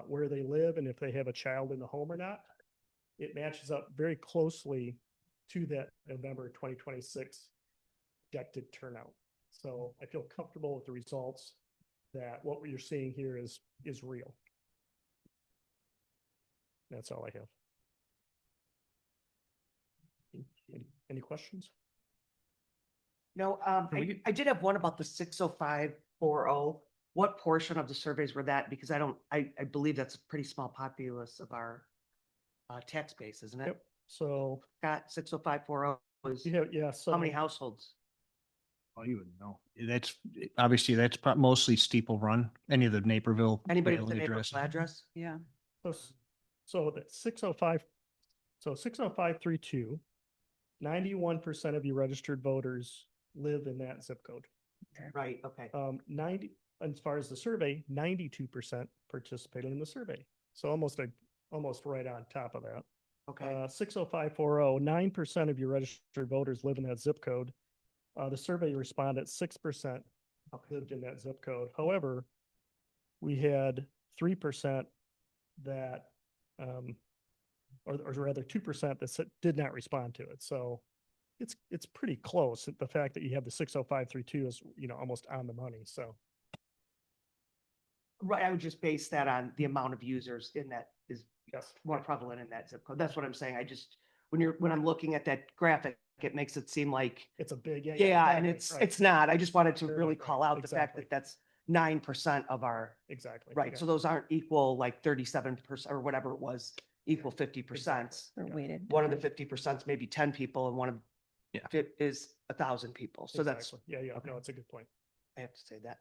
where they live, and if they have a child in the home or not, it matches up very closely to that November 2026 projected turnout. So I feel comfortable with the results that what you're seeing here is real. That's all I have. Any questions? No, I did have one about the 60540. What portion of the surveys were that? Because I believe that's a pretty small populace of our tax base, isn't it? Yep. So Got 60540 was yeah. So how many households? Oh, you would know. That's mostly Steeple Run, any of the Naperville. Anybody with the mailing neighborhood addresses. address? Yeah. So that 605, so 60532, 91% of you registered voters live in that zip code. Right, okay. 90, as far as the survey, 92% participated in the survey. So almost almost right on top of that. Okay, 60540, 9% of your registered voters live in that zip code. The survey responded 6% lived in that zip code. However, we had 3% that, or rather 2% that did not respond to it. So it's pretty close. The fact that you have the 60532 is, almost on the money. So right, I would just base that on the amount of users in that is yes, more prevalent in that zip code. That's what I'm saying. I just, when I'm looking at that graphic, it makes it seem like, it's a big, yeah, and exactly, it's, right, it's not. I just wanted to Right, really right, call out the fact exactly. that that's 9% of our, exactly. right, yeah. so those aren't equal like 37% or whatever it was, equal 50%. Exactly. Or Yeah. weighted. One of the 50% is maybe 10 people and one of Yeah. it is 1,000 people. So that's, Exactly. Yeah, okay. no, it's a good point. I have to say that.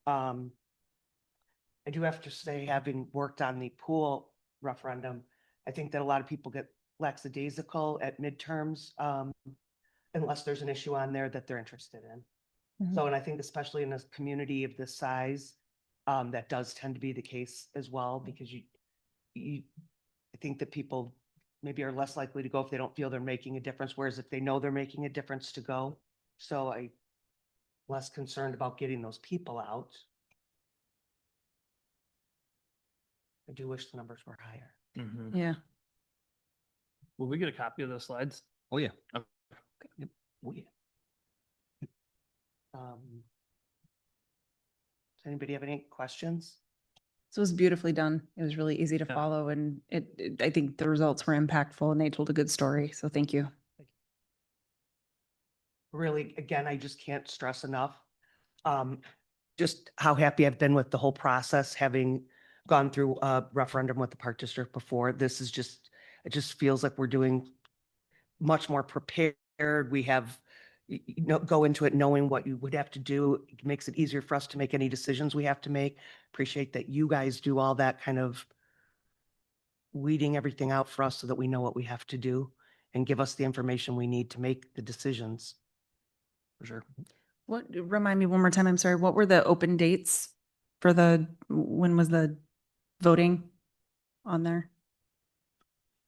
I do have to say, having worked on the pool referendum, I think that a lot of people get lackadaisical at midterms, unless there's an issue on there that they're interested in. Mhm. So, and I think especially in a community of this size, that does tend to be the case as well, because I think that people maybe are less likely to go if they don't feel they're making a difference, whereas if they know they're making a difference to go. So I'm less concerned about getting those people out. I do wish the numbers were higher. Mhm. Yeah. Will we get a copy of the slides? Oh, yeah. Oh, yeah. Does anybody have any questions? So it was beautifully done. It was really easy to Yeah. follow and I think the results were impactful and they told a good story. So thank you. Really, again, I just can't stress enough, just how happy I've been with the whole process, having gone through a referendum with the Park District before. This is just, it just feels like we're doing much more prepared. We have, go into it knowing what you would have to do. It makes it easier for us to make any decisions we have to make. Appreciate that you guys do all that kind of weeding everything out for us so that we know what we have to do and give us the information we need to make the decisions. For sure. What, remind me one more time, I'm sorry, what were the open dates for when was the voting on there?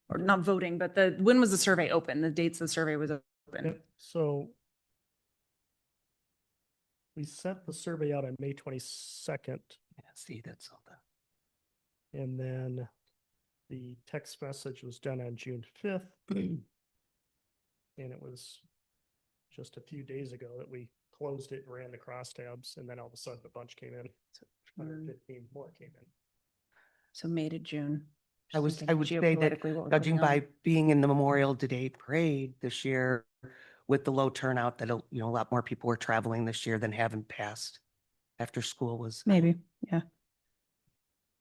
Or not voting, but when was the survey open? The dates the survey was open? Yep. So we sent the survey out on May 22nd, Yeah, see, that's something. and then the text message was done on June 5th. And it was just a few days ago that we closed it, ran the crosstabs, and then all of a sudden a bunch came in. 115 more came in. So May to June. I Just would thinking say that geopolitically what was judging going on. by being in the Memorial Day parade this year with the low turnout, that, a lot more people were traveling this year than have in past after school was. Maybe, yeah.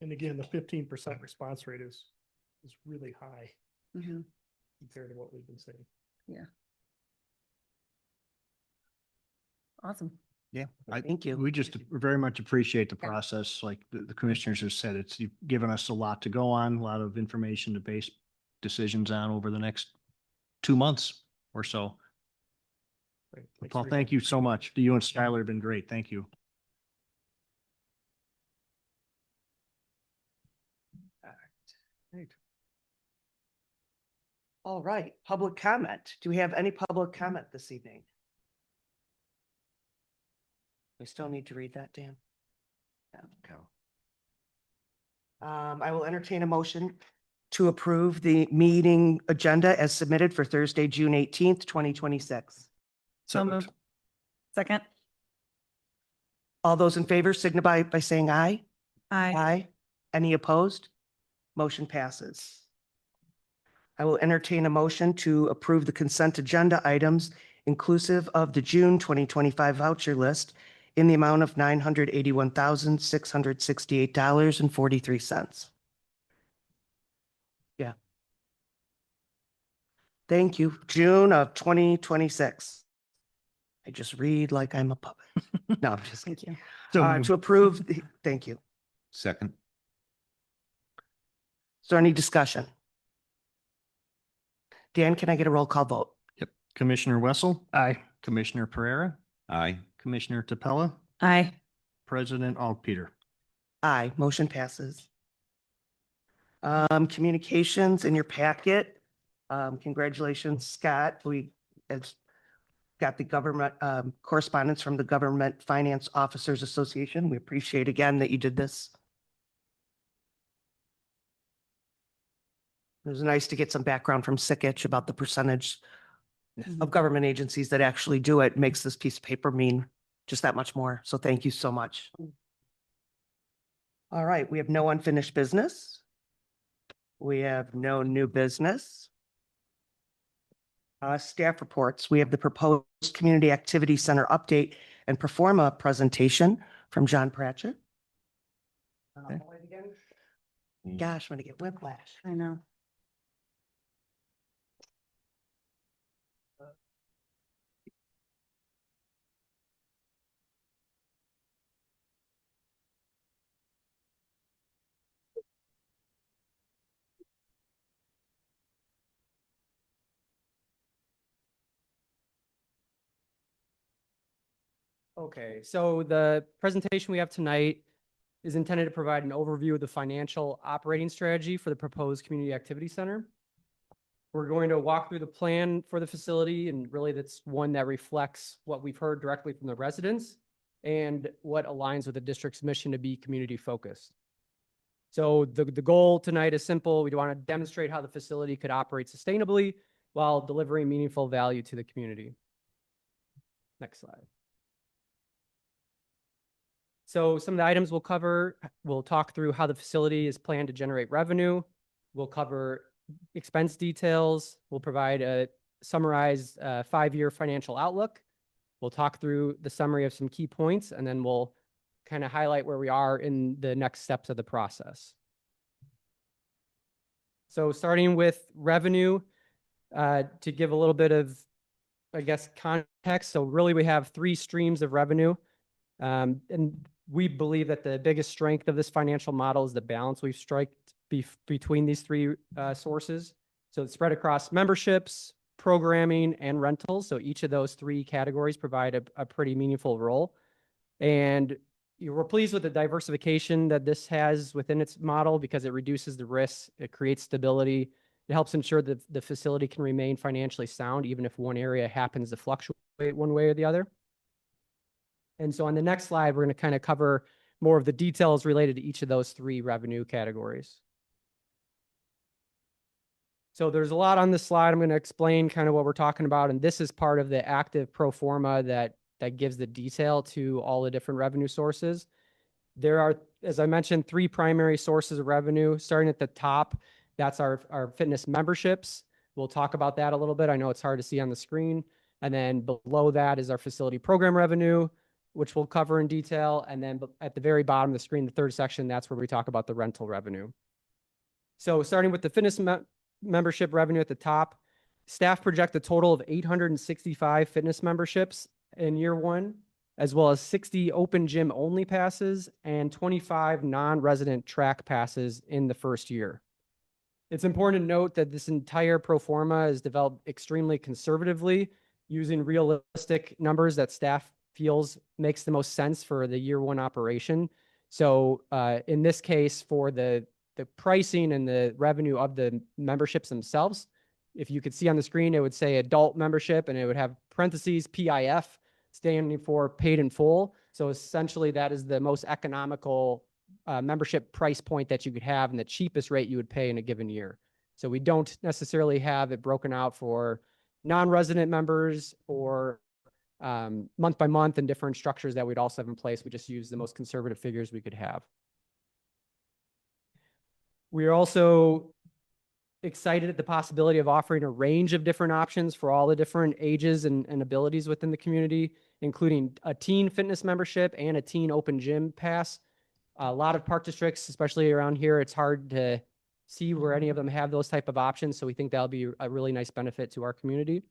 And again, the 15% response rate is really high Mhm. compared to what we've been seeing. Awesome. Yeah. Thank you. We just very much appreciate the process. Like the commissioners have said, you've given us a lot to go on, a lot of information to base decisions on over the next 2 months or so. Right. Thanks Paul, for your thank time. you so much. You and Skylar have been great. Thank you. All right, public comment. Do we have any public comment this evening? We still need to read that, Dan? Yeah, okay. I will entertain a motion to approve the meeting agenda as submitted for Thursday, June 18th, 2026. So moved. Second? All those in favor signify by saying aye. Aye. Aye. Any opposed? Motion passes. I will entertain a motion to approve the consent agenda items inclusive of the June 2025 voucher list in the amount of $981,668.43. Yeah. Thank you. June of 2026. I just read like I'm a puppet. No, I'm just kidding. Thank you. So moved. To approve, thank you. Second. Is there any discussion? Dan, can I get a roll call vote? Yep. Commissioner Wessel, Aye. Commissioner Pereira, Aye. Commissioner Tapella, Aye. President Peter. Aye, motion passes. Communications in your packet. Congratulations, Scott. We it's got the government correspondence from the Government Finance Officers Association. We appreciate again that you did this. It was nice to get some background from Sikich about the percentage of government agencies that actually do it. Makes this piece of paper mean just that much more. So thank you so much. All right, we have no unfinished business. We have no new business. Staff reports. We have the proposed Community Activity Center update and performa presentation from John Pratchett. Okay. Gosh, I'm gonna get whiplash. I know. Okay, so the presentation we have tonight is intended to provide an overview of the financial operating strategy for the proposed Community Activity Center. We're going to walk through the plan for the facility, and really that's one that reflects what we've heard directly from the residents and what aligns with the district's mission to be community focused. So the goal tonight is simple. We want to demonstrate how the facility could operate sustainably while delivering meaningful value to the community. Next slide. So some of the items we'll cover, we'll talk through how the facility is planned to generate revenue. We'll cover expense details. We'll provide a summarized 5-year financial outlook. We'll talk through the summary of some key points, and then we'll kind of highlight where we are in the next steps of the process. So starting with revenue, to give a little bit of, I guess, context. So really we have 3 streams of revenue. And we believe that the biggest strength of this financial model is the balance we've struck between these 3 sources. So it's spread across memberships, programming, and rentals. So each of those 3 categories provide a pretty meaningful role. And we're pleased with the diversification that this has within its model because it reduces the risks, it creates stability, it helps ensure that the facility can remain financially sound even if one area happens to fluctuate one way or the other. And so on the next slide, we're going to kind of cover more of the details related to each of those 3 revenue categories. So there's a lot on this slide. I'm going to explain kind of what we're talking about. And this is part of the active pro forma that gives the detail to all the different revenue sources. There are, as I mentioned, 3 primary sources of revenue. Starting at the top, that's our fitness memberships. We'll talk about that a little bit. I know it's hard to see on the screen. And then below that is our facility program revenue, which we'll cover in detail. And then at the very bottom of the screen, the 3rd section, that's where we talk about the rental revenue. So starting with the fitness membership revenue at the top, staff project a total of 865 fitness memberships in year 1, as well as 60 open gym only passes and 25 non-resident track passes in the 1st year. It's important to note that this entire pro forma is developed extremely conservatively using realistic numbers that staff feels makes the most sense for the year 1 operation. So in this case, for the pricing and the revenue of the memberships themselves, if you could see on the screen, it would say adult membership and it would have parentheses PIF standing for paid in full. So essentially that is the most economical membership price point that you could have and the cheapest rate you would pay in a given year. So we don't necessarily have it broken out for non-resident members or month by month and different structures that we'd also have in place. We just use the most conservative figures we could have. We are also excited at the possibility of offering a range of different options for all the different ages and abilities within the community, including a teen fitness membership and a teen open gym pass. A lot of park districts, especially around here, it's hard to see where any of them have those type of options. So we think that'll be a really nice benefit to our community.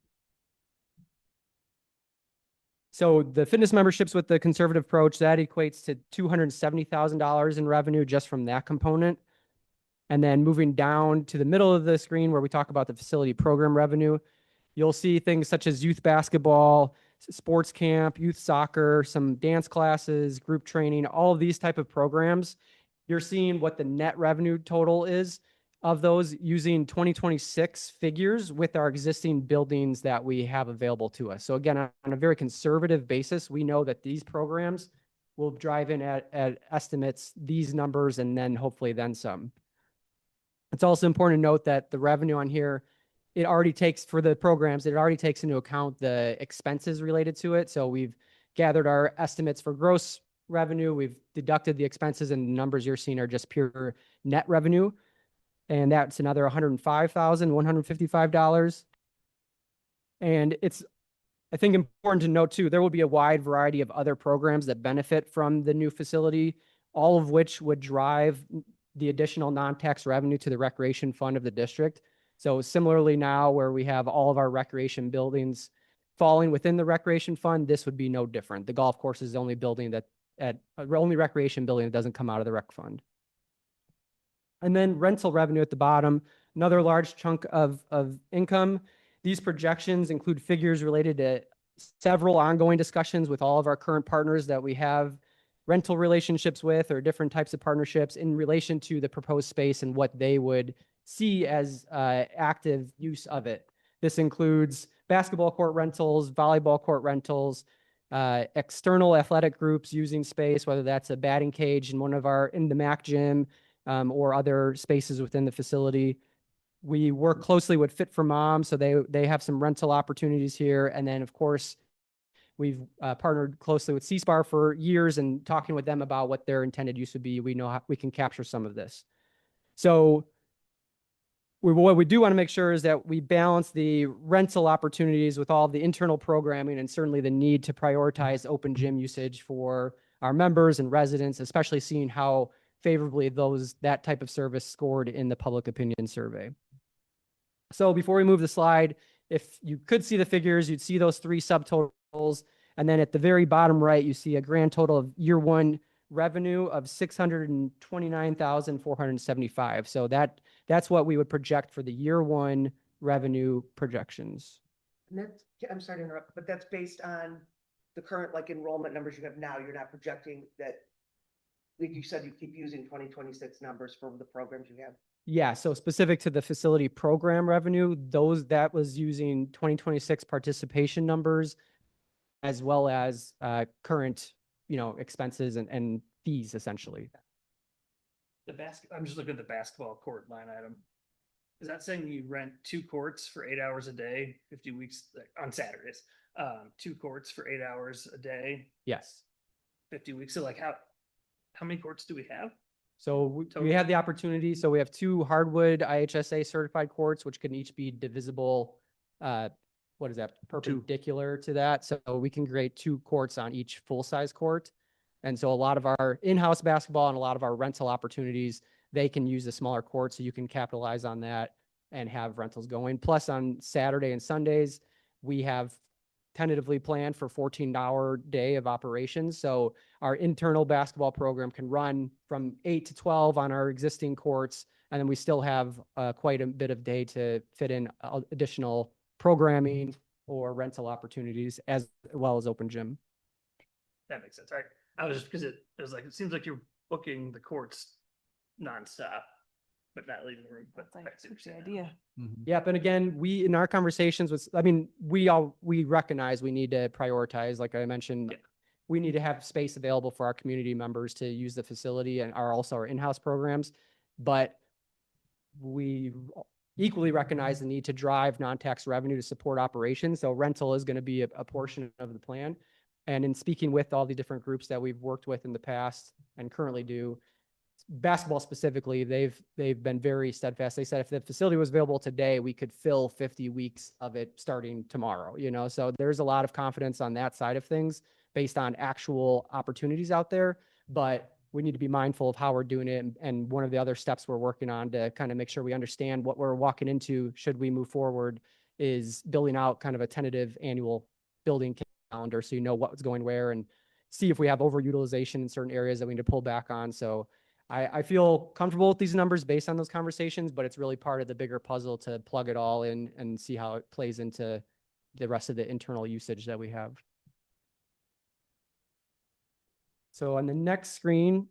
So the fitness memberships with the conservative approach, that equates to $270,000 in revenue just from that component. And then moving down to the middle of the screen where we talk about the facility program revenue, you'll see things such as youth basketball, sports camp, youth soccer, some dance classes, group training, all of these type of programs. You're seeing what the net revenue total is. of those using 2026 figures with our existing buildings that we have available to us. So again, on a very conservative basis, we know that these programs will drive in at estimates, these numbers, and then hopefully then some. It's also important to note that the revenue on here, it already takes for the programs, it already takes into account the expenses related to it. So we've gathered our estimates for gross revenue, we've deducted the expenses, and the numbers you're seeing are just pure net revenue. And that's another $105,155. And it's, I think, important to note too, there will be a wide variety of other programs that benefit from the new facility, all of which would drive the additional non-tax revenue to the recreation fund of the district. So similarly now where we have all of our recreation buildings falling within the recreation fund, this would be no different. The golf course is the only building that only recreation building that doesn't come out of the rec fund. And then rental revenue at the bottom, another large chunk of income. These projections include figures related to several ongoing discussions with all of our current partners that we have rental relationships with, or different types of partnerships in relation to the proposed space and what they would see as active use of it. This includes basketball court rentals, volleyball court rentals, external athletic groups using space, whether that's a batting cage in the MAC gym, or other spaces within the facility. We work closely with Fit for Mom, so they have some rental opportunities here. And then, of course, we've partnered closely with CSPAR for years and talking with them about what their intended use would be. We know how we can capture some of this. So what we do want to make sure is that we balance the rental opportunities with all of the internal programming, and certainly the need to prioritize open gym usage for our members and residents, especially seeing how favorably that type of service scored in the public opinion survey. So before we move the slide, if you could see the figures, you'd see those three subtotals. And then at the very bottom right, you see a grand total of year one revenue of $629,475. So that's what we would project for the year one revenue projections. And that's, I'm sorry to interrupt, but that's based on the current like enrollment numbers you have now. You're not projecting that, like you said, you keep using 2026 numbers for the programs you have. Yeah, so specific to the facility program revenue, that was using 2026 participation numbers as well as current, expenses and fees essentially. I'm just looking at the basketball court line item. Is that saying you rent 2 courts for 8 hours a day, 50 weeks on Saturdays? 2 courts for 8 hours a day, Yes. 50 weeks. So like how many courts do we have? So we have the opportunity. So we have 2 hardwood IHSA certified courts, which can each be divisible. What is that? Perpendicular to that. So we can create 2 courts on each full-size court. And so a lot of our in-house basketball and a lot of our rental opportunities, they can use the smaller court, so you can capitalize on that and have rentals going. Plus on Saturday and Sundays, we have tentatively planned for 14-hour day of operations. So our internal basketball program can run from 8 to 12 on our existing courts. And then we still have quite a bit of day to fit in additional programming or rental opportunities as well as open gym. That makes sense. All right. I was just because it it seems like you're booking the courts nonstop, but not leaving the room. But I see what you're saying. idea. Yep. And again, we, in our conversations with, we recognize we need to prioritize, like I mentioned, Yeah. we need to have space available for our community members to use the facility and also our in-house programs. But we equally recognize the need to drive non-tax revenue to support operations. So rental is going to be a portion of the plan. And in speaking with all the different groups that we've worked with in the past and currently do, basketball specifically, they've been very steadfast. They said if the facility was available today, we could fill 50 weeks of it starting tomorrow, so there's a lot of confidence on that side of things based on actual opportunities out there. But we need to be mindful of how we're doing it. And one of the other steps we're working on to kind of make sure we understand what we're walking into should we move forward is building out kind of a tentative annual building calendar, so what's going where, and see if we have overutilization in certain areas that we need to pull back on. So I feel comfortable with these numbers based on those conversations, but it's really part of the bigger puzzle to plug it all in and see how it plays into the rest of the internal usage that we have. So on the next screen,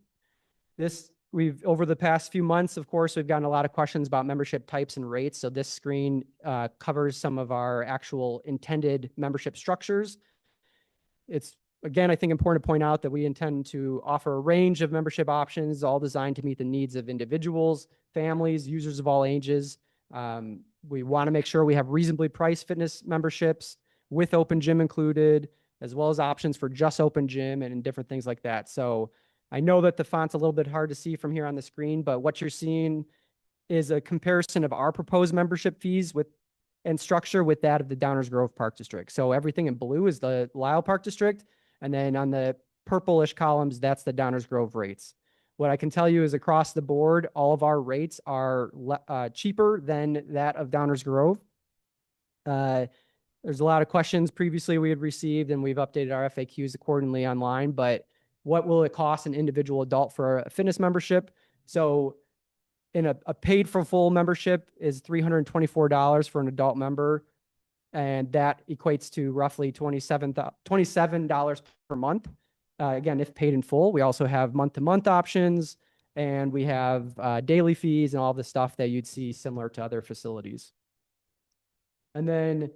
this over the past few months, of course, we've gotten a lot of questions about membership types and rates. So this screen covers some of our actual intended membership structures. It's, again, I think important to point out that we intend to offer a range of membership options, all designed to meet the needs of individuals, families, users of all ages. We want to make sure we have reasonably priced fitness memberships with open gym included, as well as options for just open gym and different things like that. So I know that the font's a little bit hard to see from here on the screen, but what you're seeing is a comparison of our proposed membership fees and structure with that of the Downers Grove Park District. So everything in blue is the Lisle Park District, and then on the purplish columns, that's the Downers Grove rates. What I can tell you is across the board, all of our rates are cheaper than that of Downers Grove. There's a lot of questions previously we had received, and we've updated our FAQs accordingly online, but what will it cost an individual adult for a fitness membership? So in a paid for full membership is $324 for an adult member. And that equates to roughly $27 per month. Again, if paid in full. We also have month-to-month options, and we have daily fees and all the stuff that you'd see similar to other facilities. And then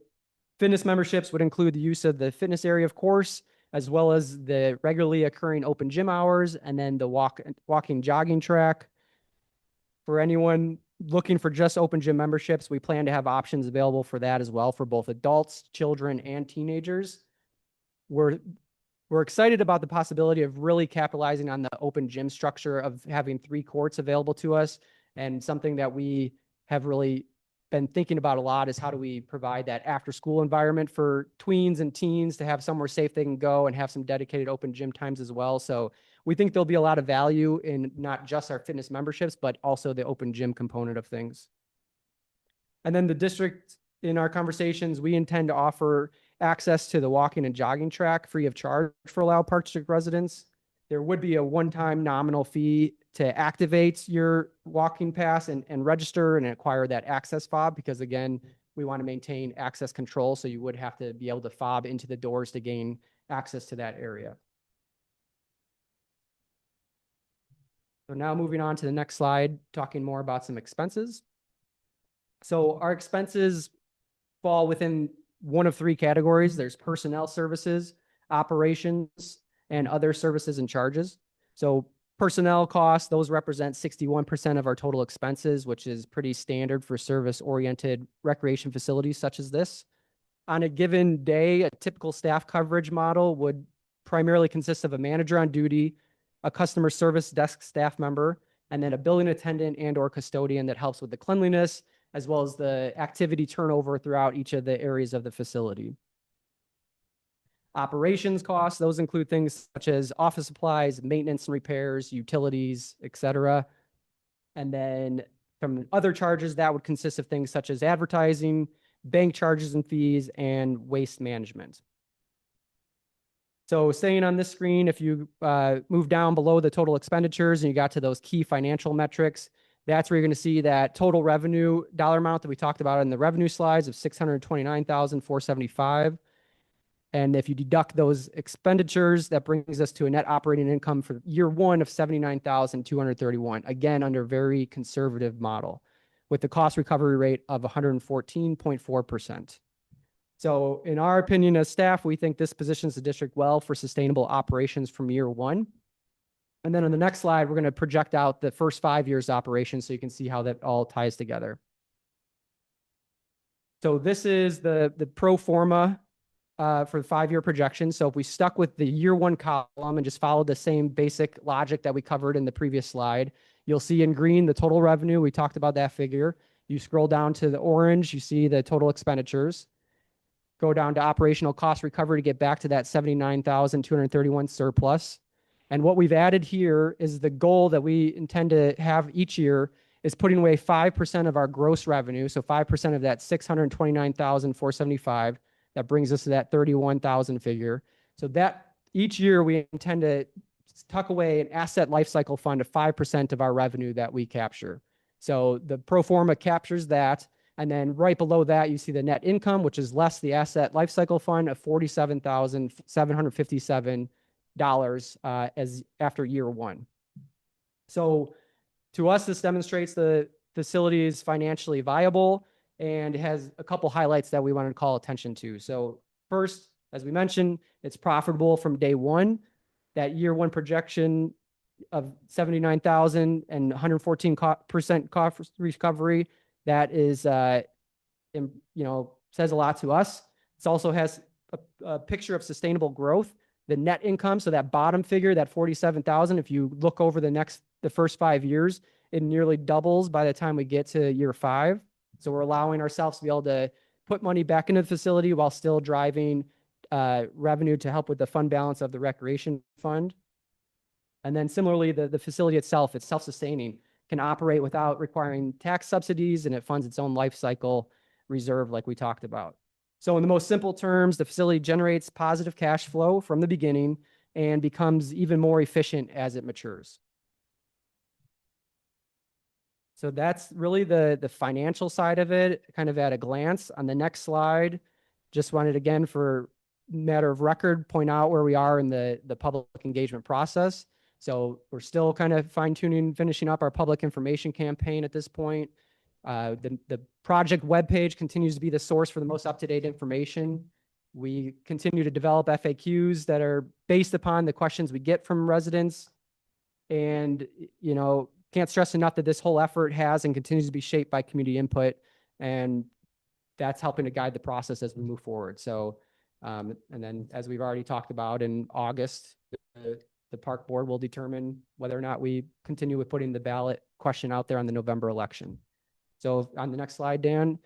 fitness memberships would include the use of the fitness area, of course, as well as the regularly occurring open gym hours, and then the walking jogging track. For anyone looking for just open gym memberships, we plan to have options available for that as well for both adults, children, and teenagers. We're excited about the possibility of really capitalizing on the open gym structure of having 3 courts available to us. And something that we have really been thinking about a lot is how do we provide that after school environment for tweens and teens to have somewhere safe they can go and have some dedicated open gym times as well. So we think there'll be a lot of value in not just our fitness memberships, but also the open gym component of things. And then the district, in our conversations, we intend to offer access to the walking and jogging track free of charge for Lisle Park District residents. There would be a one-time nominal fee to activate your walking pass and register and acquire that access fob, because again, we want to maintain access control. So you would have to be able to fob into the doors to gain access to that area. So now moving on to the next slide, talking more about some expenses. So our expenses fall within one of 3 categories. There's personnel services, operations, and other services and charges. So personnel costs, those represent 61% of our total expenses, which is pretty standard for service-oriented recreation facilities such as this. On a given day, a typical staff coverage model would primarily consist of a manager on duty, a customer service desk staff member, and then a building attendant and or custodian that helps with the cleanliness, as well as the activity turnover throughout each of the areas of the facility. Operations costs, those include things such as office supplies, maintenance and repairs, utilities, etc. And then from other charges, that would consist of things such as advertising, bank charges and fees, and waste management. So staying on this screen, if you move down below the total expenditures and you got to those key financial metrics, that's where you're going to see that total revenue dollar amount that we talked about in the revenue slides of $629,475. And if you deduct those expenditures, that brings us to a net operating income for year 1 of $79,231. Again, under a very conservative model with the cost recovery rate of 114.4%. So in our opinion as staff, we think this positions the district well for sustainable operations from year 1. And then on the next slide, we're going to project out the first 5 years operations so you can see how that all ties together. So this is the pro forma for the 5-year projection. So if we stuck with the year 1 column and just followed the same basic logic that we covered in the previous slide, you'll see in green the total revenue. We talked about that figure. You scroll down to the orange, you see the total expenditures. Go down to operational cost recovery to get back to that $79,231 surplus. And what we've added here is the goal that we intend to have each year is putting away 5% of our gross revenue. So 5% of that $629,475. That brings us to that 31,000 figure. So that each year we intend to tuck away an asset lifecycle fund of 5% of our revenue that we capture. So the pro forma captures that. And then right below that, you see the net income, which is less the asset lifecycle fund of $47,757 as after year 1. So To us, this demonstrates the facility is financially viable and has a couple highlights that we wanted to call attention to. So first, as we mentioned, it's profitable from day one. That year one projection of 79,000 and 114% cost recovery, that is, says a lot to us. It also has a picture of sustainable growth. The net income, so that bottom figure, that 47,000, if you look over the first 5 years, it nearly doubles by the time we get to year 5. So we're allowing ourselves to be able to put money back into the facility while still driving revenue to help with the fund balance of the recreation fund. And then similarly, the facility itself, it's self-sustaining, can operate without requiring tax subsidies, and it funds its own life cycle reserve like we talked about. So in the most simple terms, the facility generates positive cash flow from the beginning and becomes even more efficient as it matures. So that's really the financial side of it, kind of at a glance. On the next slide, just wanted again, for matter of record, point out where we are in the public engagement process. So we're still kind of fine tuning, finishing up our public information campaign at this point. The project webpage continues to be the source for the most up-to-date information. We continue to develop FAQs that are based upon the questions we get from residents. And, can't stress enough that this whole effort has and continues to be shaped by community input. And that's helping to guide the process as we move forward. So, and then as we've already talked about, in August, the park board will determine whether or not we continue with putting the ballot question out there on the November election. So on the next slide, Dan,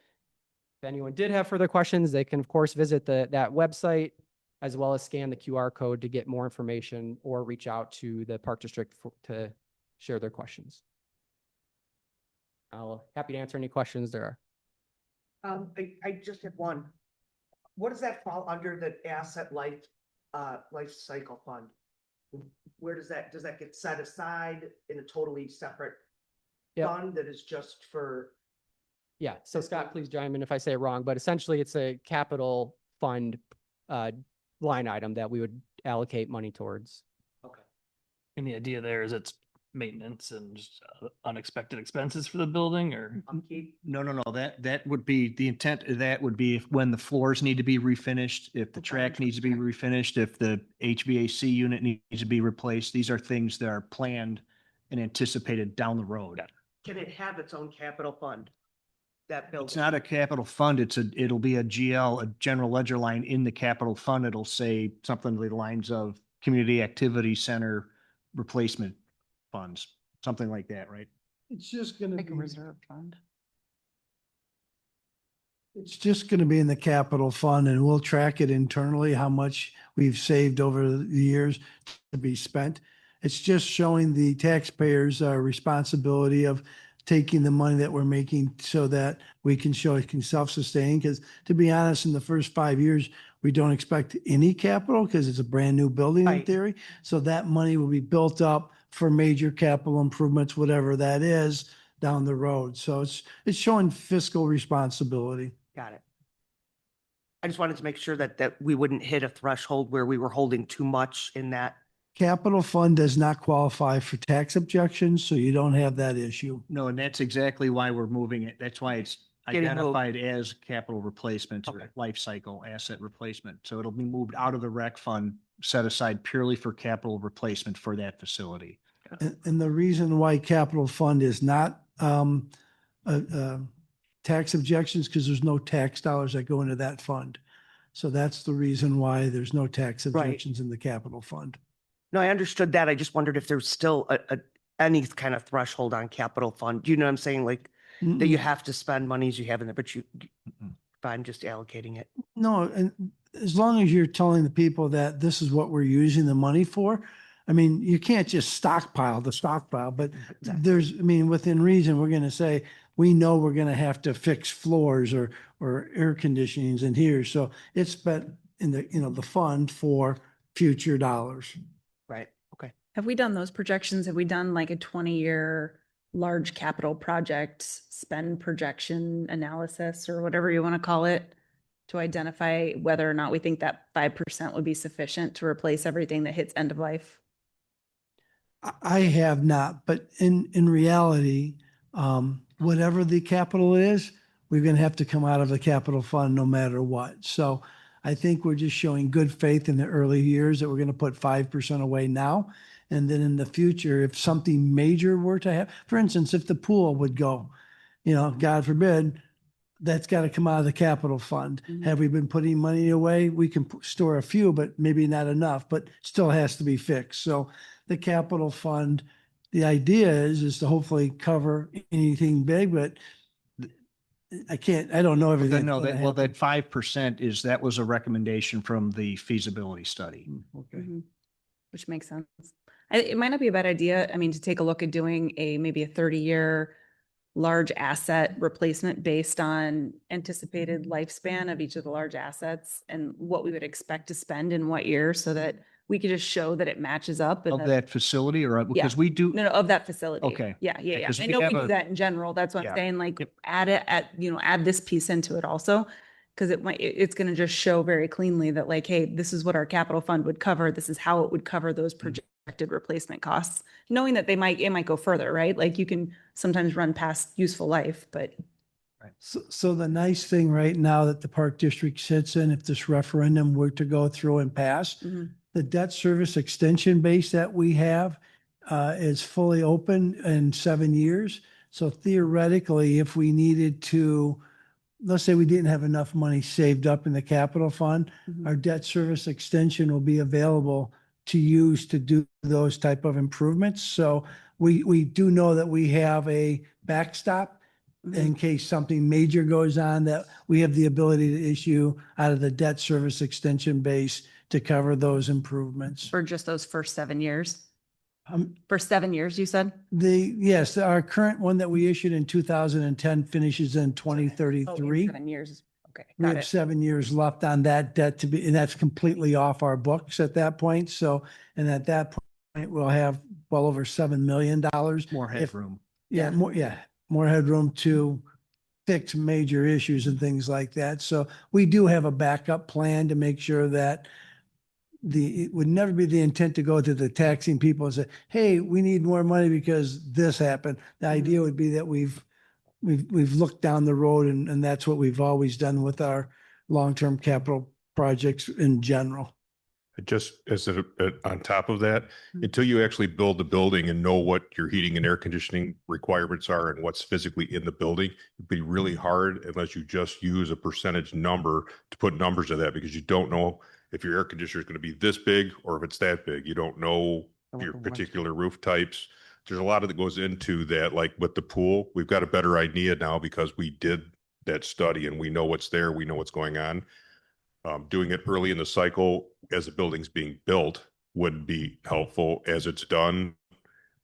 if anyone did have further questions, they can of course visit that website, as well as scan the QR code to get more information or reach out to the park district to share their questions. I'll happy to answer any questions there are. I just have one. What does that fall under, the asset life cycle fund? Where does that get set aside in a totally separate Yep. fund that is just for? Yeah, so Scott, please chime in if I say it wrong, but essentially it's a capital fund line item that we would allocate money towards. Okay. And the idea there is it's maintenance and just unexpected expenses for the building, or? Upkeep? No. That would be, the intent of that would be when the floors need to be refinished, if the Okay. track needs to be refinished, if the HVAC unit needs to be replaced. These are things that are planned and anticipated down the road. Got it. Can it have its own capital fund? That building? It's not a capital fund. It'll be a GL, a general ledger line in the capital fund. It'll say something along the lines of Community Activity Center replacement funds, something like that, right? It's just gonna Like a be, reserve fund. it's just gonna be in the capital fund, and we'll track it internally, how much we've saved over the years to be spent. It's just showing the taxpayers our responsibility of taking the money that we're making so that we can show it can self-sustain. Because to be honest, in the first 5 years, we don't expect any capital because it's a brand new building in Right. theory. So that money will be built up for major capital improvements, whatever that is, down the road. So it's showing fiscal responsibility. Got it. I just wanted to make sure that we wouldn't hit a threshold where we were holding too much in that. Capital fund does not qualify for tax objections, so you don't have that issue. No, and that's exactly why we're moving it. That's why it's Getting moved. identified as capital replacement or Okay. life cycle asset replacement. So it'll be moved out of the rec fund, set aside purely for capital replacement for that facility. And the reason why capital fund is not tax objections, because there's no tax dollars that go into that fund. So that's the reason why there's no tax Right. objections in the capital fund. No, I understood that. I just wondered if there's still any kind of threshold on capital fund. Do you know what I'm saying? Like that you have to spend monies you have in there, but I'm just allocating it. No, and as long as you're telling the people that this is what we're using the money for, I mean, you can't just stockpile, but there's, I mean, within reason, we're going to say, we know we're going to have to fix floors or air conditionings in here. So it's spent in the, the fund for future dollars. Right. Okay. Have we done those projections? Have we done like a 20-year large capital project spend projection analysis or whatever you want to call it to identify whether or not we think that 5% would be sufficient to replace everything that hits end of life? I have not, but in reality, whatever the capital is, we're gonna have to come out of the capital fund no matter what. So I think we're just showing good faith in the early years that we're gonna put 5% away now. And then in the future, if something major were to happen, for instance, if the pool would go, God forbid, that's got to come out of the capital fund. Mhm. Have we been putting money away? We can store a few, but maybe not enough, but still has to be fixed. So the capital fund, the idea is to hopefully cover anything big, but I don't know everything. No, that's that, gonna well, happen. that 5% that was a recommendation from the feasibility study. Okay. Mhm. Which makes sense. It might not be a bad idea, I mean, to take a look at doing maybe a 30-year large asset replacement based on anticipated lifespan of each of the large assets and what we would expect to spend in what year, so that we could just show that it matches up. And Of that facility or, because we do, No, of that facility. Okay. Yeah, yeah, Yeah, yeah. 'cause I we know we have do a- that in general. That's what I'm Yeah. saying, like, Yep. add it add this piece into it also. Cause it's gonna just show very cleanly that, like, hey, this is what our capital fund would cover. This is how it would cover those projected replacement costs. Knowing that it might go further, right? Like, you can sometimes run past useful life, but. So the nice thing right now that the Park District sits in, if this referendum were to go through and pass, Mhm. the debt service extension base that we have is fully open in 7 years. So theoretically, if we needed to, let's say we didn't have enough money saved up in the capital fund, Mhm. our debt service extension will be available to use to do those type of improvements. So we do know that we have a backstop in case something major goes on, that we have the ability to issue out of the debt service extension base to cover those improvements. For just those first 7 years. Um, For 7 years, you said? Yes, our current one that we issued in 2010 finishes in Oh, in 2033. 7 years. Okay, We got have it. 7 years left on that debt to be, and that's completely off our books at that point. So, and at that point, we'll have well over $7 million. more If- headroom. Yeah, more headroom to fix major issues and things like that. So we do have a backup plan to make sure that it would never be the intent to go to the taxing people and say, hey, we need more money because this happened. The idea would be that we've looked down the road, and that's what we've always done with our long-term capital projects in general. Just on top of that, Mhm. until you actually build the building and know what your heating and air conditioning requirements are and what's physically in the building, it'd be really hard unless you just use a percentage number to put numbers to that, because you don't know if your air conditioner is going to be this big or if it's that big. You don't know your particular roof types. There's a lot of that goes into that. Like with the pool, we've got a better idea now because we did that study and we know what's there. We know what's going on. Doing it early in the cycle as the building's being built would be helpful as it's done,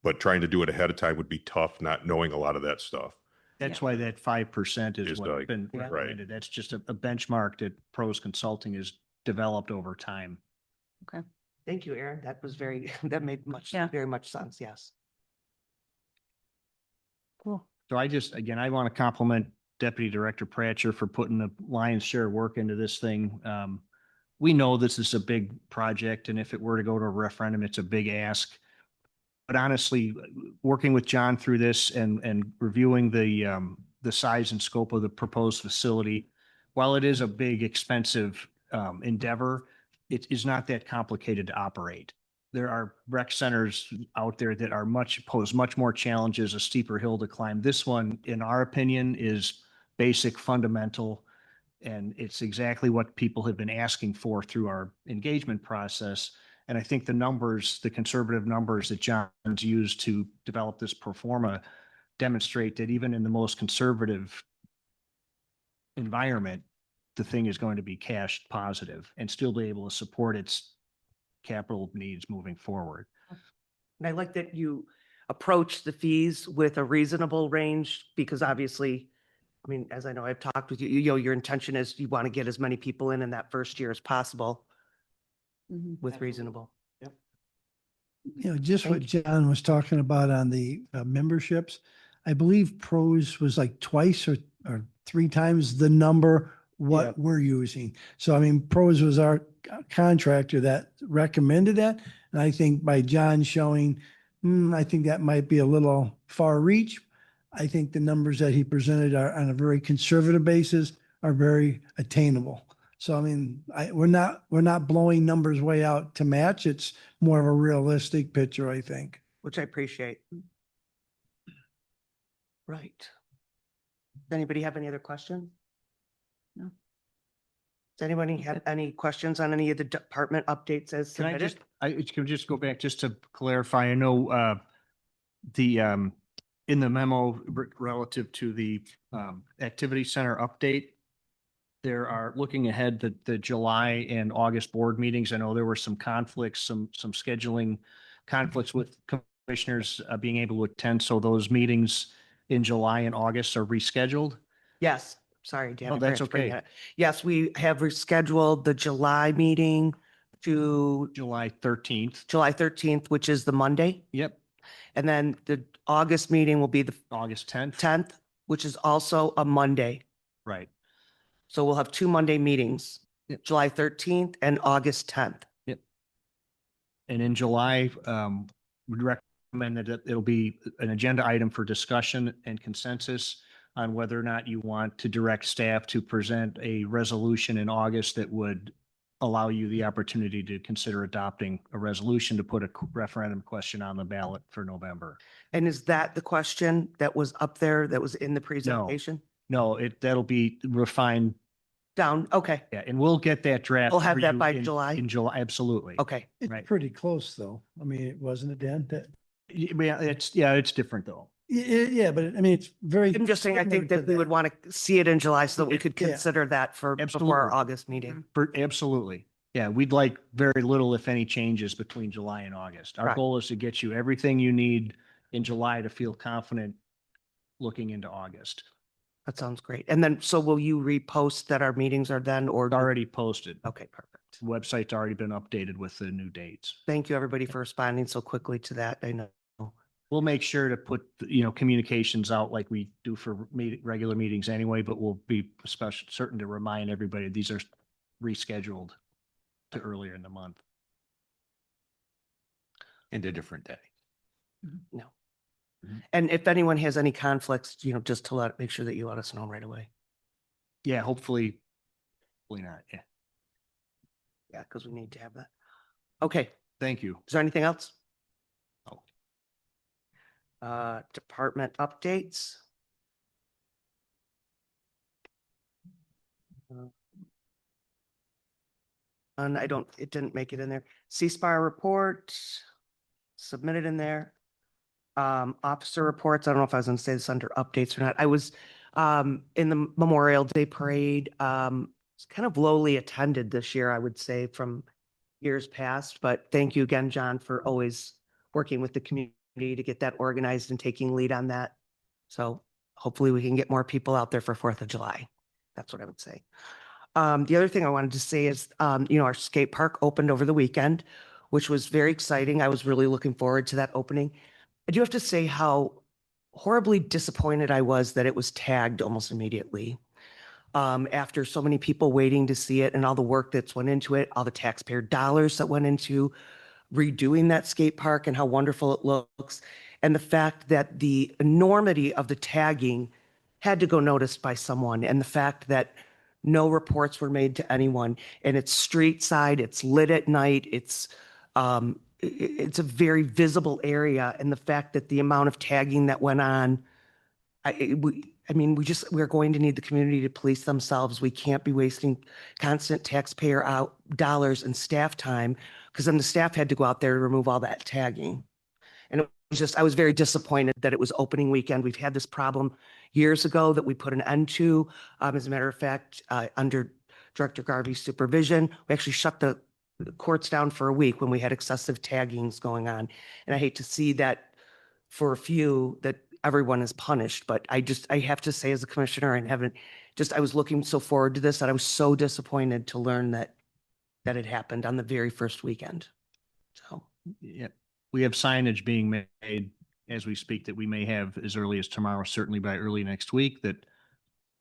but trying to do it ahead of time would be tough, not knowing a lot of that stuff. That's why that 5% is Is what's like- been right. recommended. That's just a benchmark that Pros Consulting has developed over time. Thank you, Aaron. That was very, that made Yeah. very much sense. Yes. Cool. So again, I want to compliment Deputy Director Pratcher for putting the lion's share of work into this thing. We know this is a big project, and if it were to go to a referendum, it's a big ask. But honestly, working with John through this and reviewing the size and scope of the proposed facility, while it is a big, expensive endeavor, it is not that complicated to operate. There are rec centers out there that pose much more challenges, a steeper hill to climb. This one, in our opinion, is basic, fundamental, and it's exactly what people have been asking for through our engagement process. And I think the conservative numbers that John's used to develop this pro forma demonstrate that even in the most conservative environment, the thing is going to be cash positive and still be able to support its capital needs moving forward. And I like that you approach the fees with a reasonable range, because obviously, I mean, as I know, I've talked with you, your intention is you want to get as many people in that first year as possible Mhm. with reasonable. Just what Thank John was talking about on the memberships, I believe Pros was like twice or 3 times the number what we're using. So I mean, Pros was our contractor that recommended that. And I think by John showing I think that might be a little far reach. I think the numbers that he presented are on a very conservative basis are very attainable. So I mean, we're not blowing numbers way out to match. It's more of a realistic picture, I think. Which I appreciate. Right. Does anybody have any other questions? No. Does anybody have any questions on any of the department updates as Can I submitted? can just go back just to clarify, I know, the, in the memo relative to the, activity center update, there are, looking ahead, the July and August board meetings. I know there were some conflicts, some scheduling conflicts with commissioners being able to attend. So those meetings in July and August are rescheduled. Yes, sorry, Dan. Oh, I that's forgot to bring okay. that. Yes, we have rescheduled the July meeting to July 13th. July 13th, which is the Monday. Yep. And then the August meeting will be the August 10th. 10th, which is also a Monday. Right. So we'll have two Monday meetings, Yep. July 13th and August 10th. And in July, would recommend that it'll be an agenda item for discussion and consensus on whether or not you want to direct staff to present a resolution in August that would allow you the opportunity to consider adopting a resolution to put a referendum question on the ballot for November. And is that the question that was up there that was in the presentation? No, that'll be refined. Down, okay, Yeah, and we'll get that draft. We'll have for that you by in- July? In July, absolutely. okay. It's Right. pretty close though. I mean, it wasn't it, Dan? Yeah, it's different though. Yeah, but I mean, it's very. I'm just saying, I similar think to that we would want to see it in July so that we could Yeah. consider that for, before Absolutely. our August meeting. Absolutely. Yeah, we'd like very little, if any, changes between July and August. Our Right. goal is to get you everything you need in July to feel confident looking into August. That sounds great. And then, so will you repost that our meetings are then or? It's already posted. Okay, perfect. Website's already been updated with the new dates. Thank you, everybody, for responding so quickly to that. I know. We'll make sure to put, communications out like we do for regular meetings anyway, but we'll be especially certain to remind everybody these are rescheduled to earlier in the month. And a different day. No. Mhm. And if anyone has any conflicts, just to make sure that you let us know right away. Yeah, hopefully not. Yeah. Yeah, because we need to have that. Okay, Thank you. is there anything else? No. Department updates. And it didn't make it in there. C-Spire report submitted in there. Officer reports, I don't know if I was gonna say this under updates or not. I was in the Memorial Day Parade. It's kind of lowly attended this year, I would say, from years past, but thank you again, John, for always working with the community to get that organized and taking lead on that. So hopefully we can get more people out there for 4th of July. That's what I would say. The other thing I wanted to say is, our skate park opened over the weekend, which was very exciting. I was really looking forward to that opening. I do have to say how horribly disappointed I was that it was tagged almost immediately. After so many people waiting to see it and all the work that's went into it, all the taxpayer dollars that went into redoing that skate park and how wonderful it looks. And the fact that the enormity of the tagging had to go noticed by someone, and the fact that no reports were made to anyone, and it's street side, it's lit at night, it's a very visible area, and the fact that the amount of tagging that went on, we're going to need the community to police themselves. We can't be wasting constant taxpayer dollars and staff time, because then the staff had to go out there to remove all that tagging. And it was just, I was very disappointed that it was opening weekend. We've had this problem years ago that we put an end to. As a matter of fact, under Director Garvey's supervision, we actually shut the courts down for a week when we had excessive taggings going on. And I hate to see that for a few that everyone is punished, but I have to say as a commissioner, I was looking so forward to this that I was so disappointed to learn that it happened on the very first weekend. So. Yeah, we have signage being made as we speak that we may have as early as tomorrow, certainly by early next week, that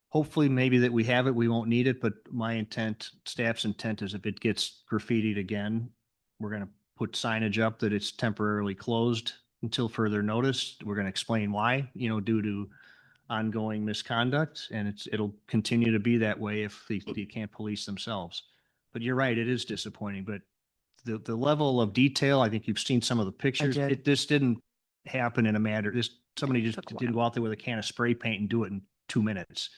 hopefully maybe that we have it, we won't need it, but my intent, staff's intent is if it gets graffitied again, we're going to put signage up that it's temporarily closed until further notice. We're going to explain why, due to ongoing misconduct, and it'll continue to be that way if they can't police themselves. But you're right, it is disappointing, but the level of detail, I think you've seen some of the pictures. did. This didn't happen in a matter, somebody just Took a didn't go out there with a can of spray paint and do it in 2 minutes.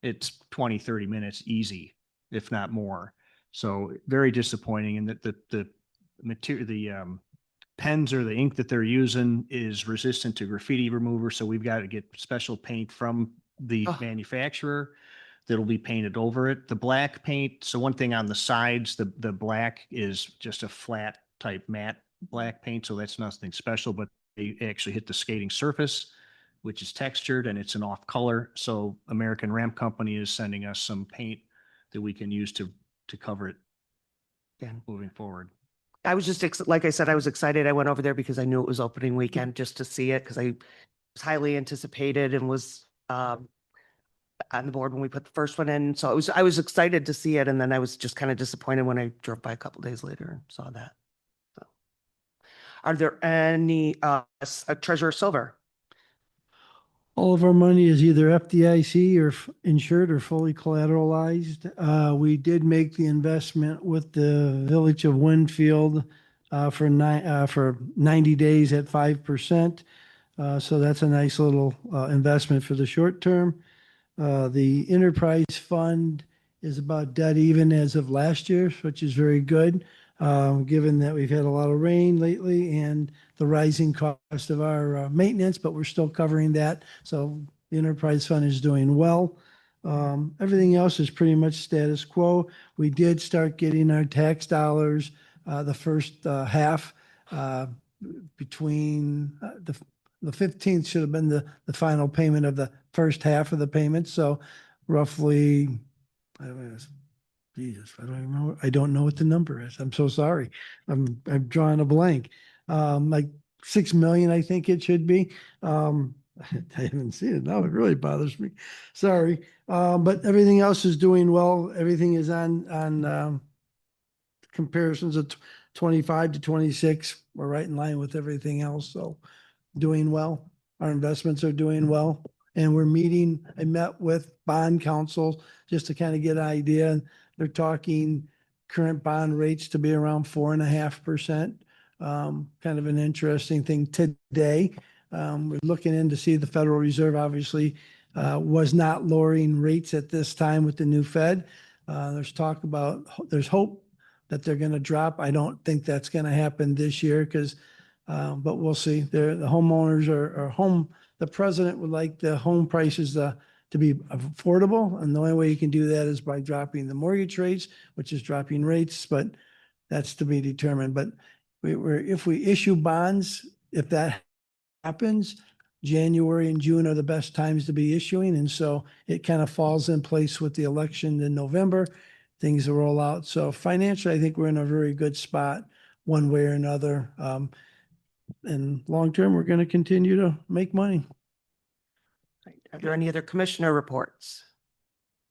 It's 20, 30 minutes easy, if not more. So very disappointing. And that the material, the pens or the ink that they're using is resistant to graffiti remover. So we've got to get special paint from the Oh. manufacturer that'll be painted over it. The black paint, so one thing on the sides, the black is just a flat type matte black paint. So that's nothing special, but they actually hit the skating surface, which is textured and it's an off color. So American Ramp Company is sending us some paint that we can use to cover it Yeah. moving forward. I was just, like I said, I was excited. I went over there because I knew it was opening weekend just to see it, because I was highly anticipated and was on the board when we put the first one in. So I was excited to see it. And then I was just kind of disappointed when I drove by a couple days later and saw that. So, are there any treasurer silver? All of our money is either FDIC or insured or fully collateralized. We did make the investment with the Village of Winfield for 90 days at 5%. So that's a nice little investment for the short term. The enterprise fund is about dead even as of last year, which is very good, given that we've had a lot of rain lately and the rising cost of our maintenance, but we're still covering that. So the enterprise fund is doing well. Everything else is pretty much status quo. We did start getting our tax dollars the first half between the 15th should have been the final payment of the first half of the payment. So roughly, I don't know, Jesus, I don't even know. I don't know what the number is. I'm so sorry. I've drawn a blank. Like 6 million, I think it should be. I haven't seen it now. It really bothers me. Sorry. But everything else is doing well. Everything is on comparisons of 25 to 26. We're right in line with everything else. So doing well. Our investments are doing well. And we're meeting, I met with bond counsel just to kind of get an idea. They're talking current bond rates to be around 4.5%. Kind of an interesting thing today. We're looking in to see the Federal Reserve obviously was not lowering rates at this time with the new Fed. There's talk about, there's hope that they're going to drop. I don't think that's going to happen this year because but we'll see. The homeowners are home. The president would like the home prices to be affordable. And the only way you can do that is by dropping the mortgage rates, which is dropping rates, but that's to be determined. But if we issue bonds, if that happens, January and June are the best times to be issuing. And so it kind of falls in place with the election in November, things will roll out. So financially, I think we're in a very good spot one way or another. And long-term, we're going to continue to make money. Are there any other commissioner reports?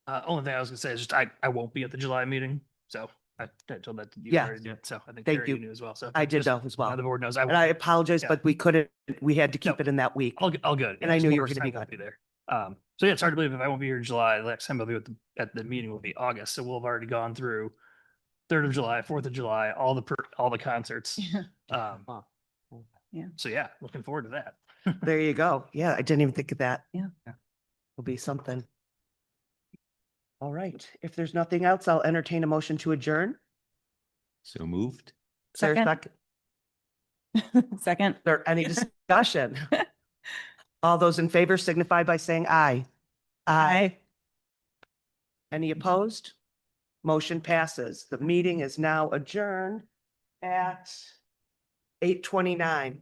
Only thing I was gonna say is just I won't be at the July meeting, so I told that to you Yeah. already did. So I think Thank Terry, you. you knew as well. So I did just know as now well. the board knows. And I apologize, Yeah. but we had to keep No. it in that week. All good. And I Just knew the you were worst gonna be time I won't gone. there. So yeah, it's hard to believe if I won't be here in July. The next time I'll be at the meeting will be August. So we'll have already gone through 3rd of July, 4th of July, all the concerts. Yeah. So yeah, looking forward to that. There you go. Yeah, I didn't even think of that. Yeah. Will be something. All right. If there's nothing else, I'll entertain a motion to adjourn. So moved. Is there a Second. Second. Is there any discussion? All those in favor signify by saying aye. Aye. Any opposed? Motion passes. The meeting is now adjourned at 8:29.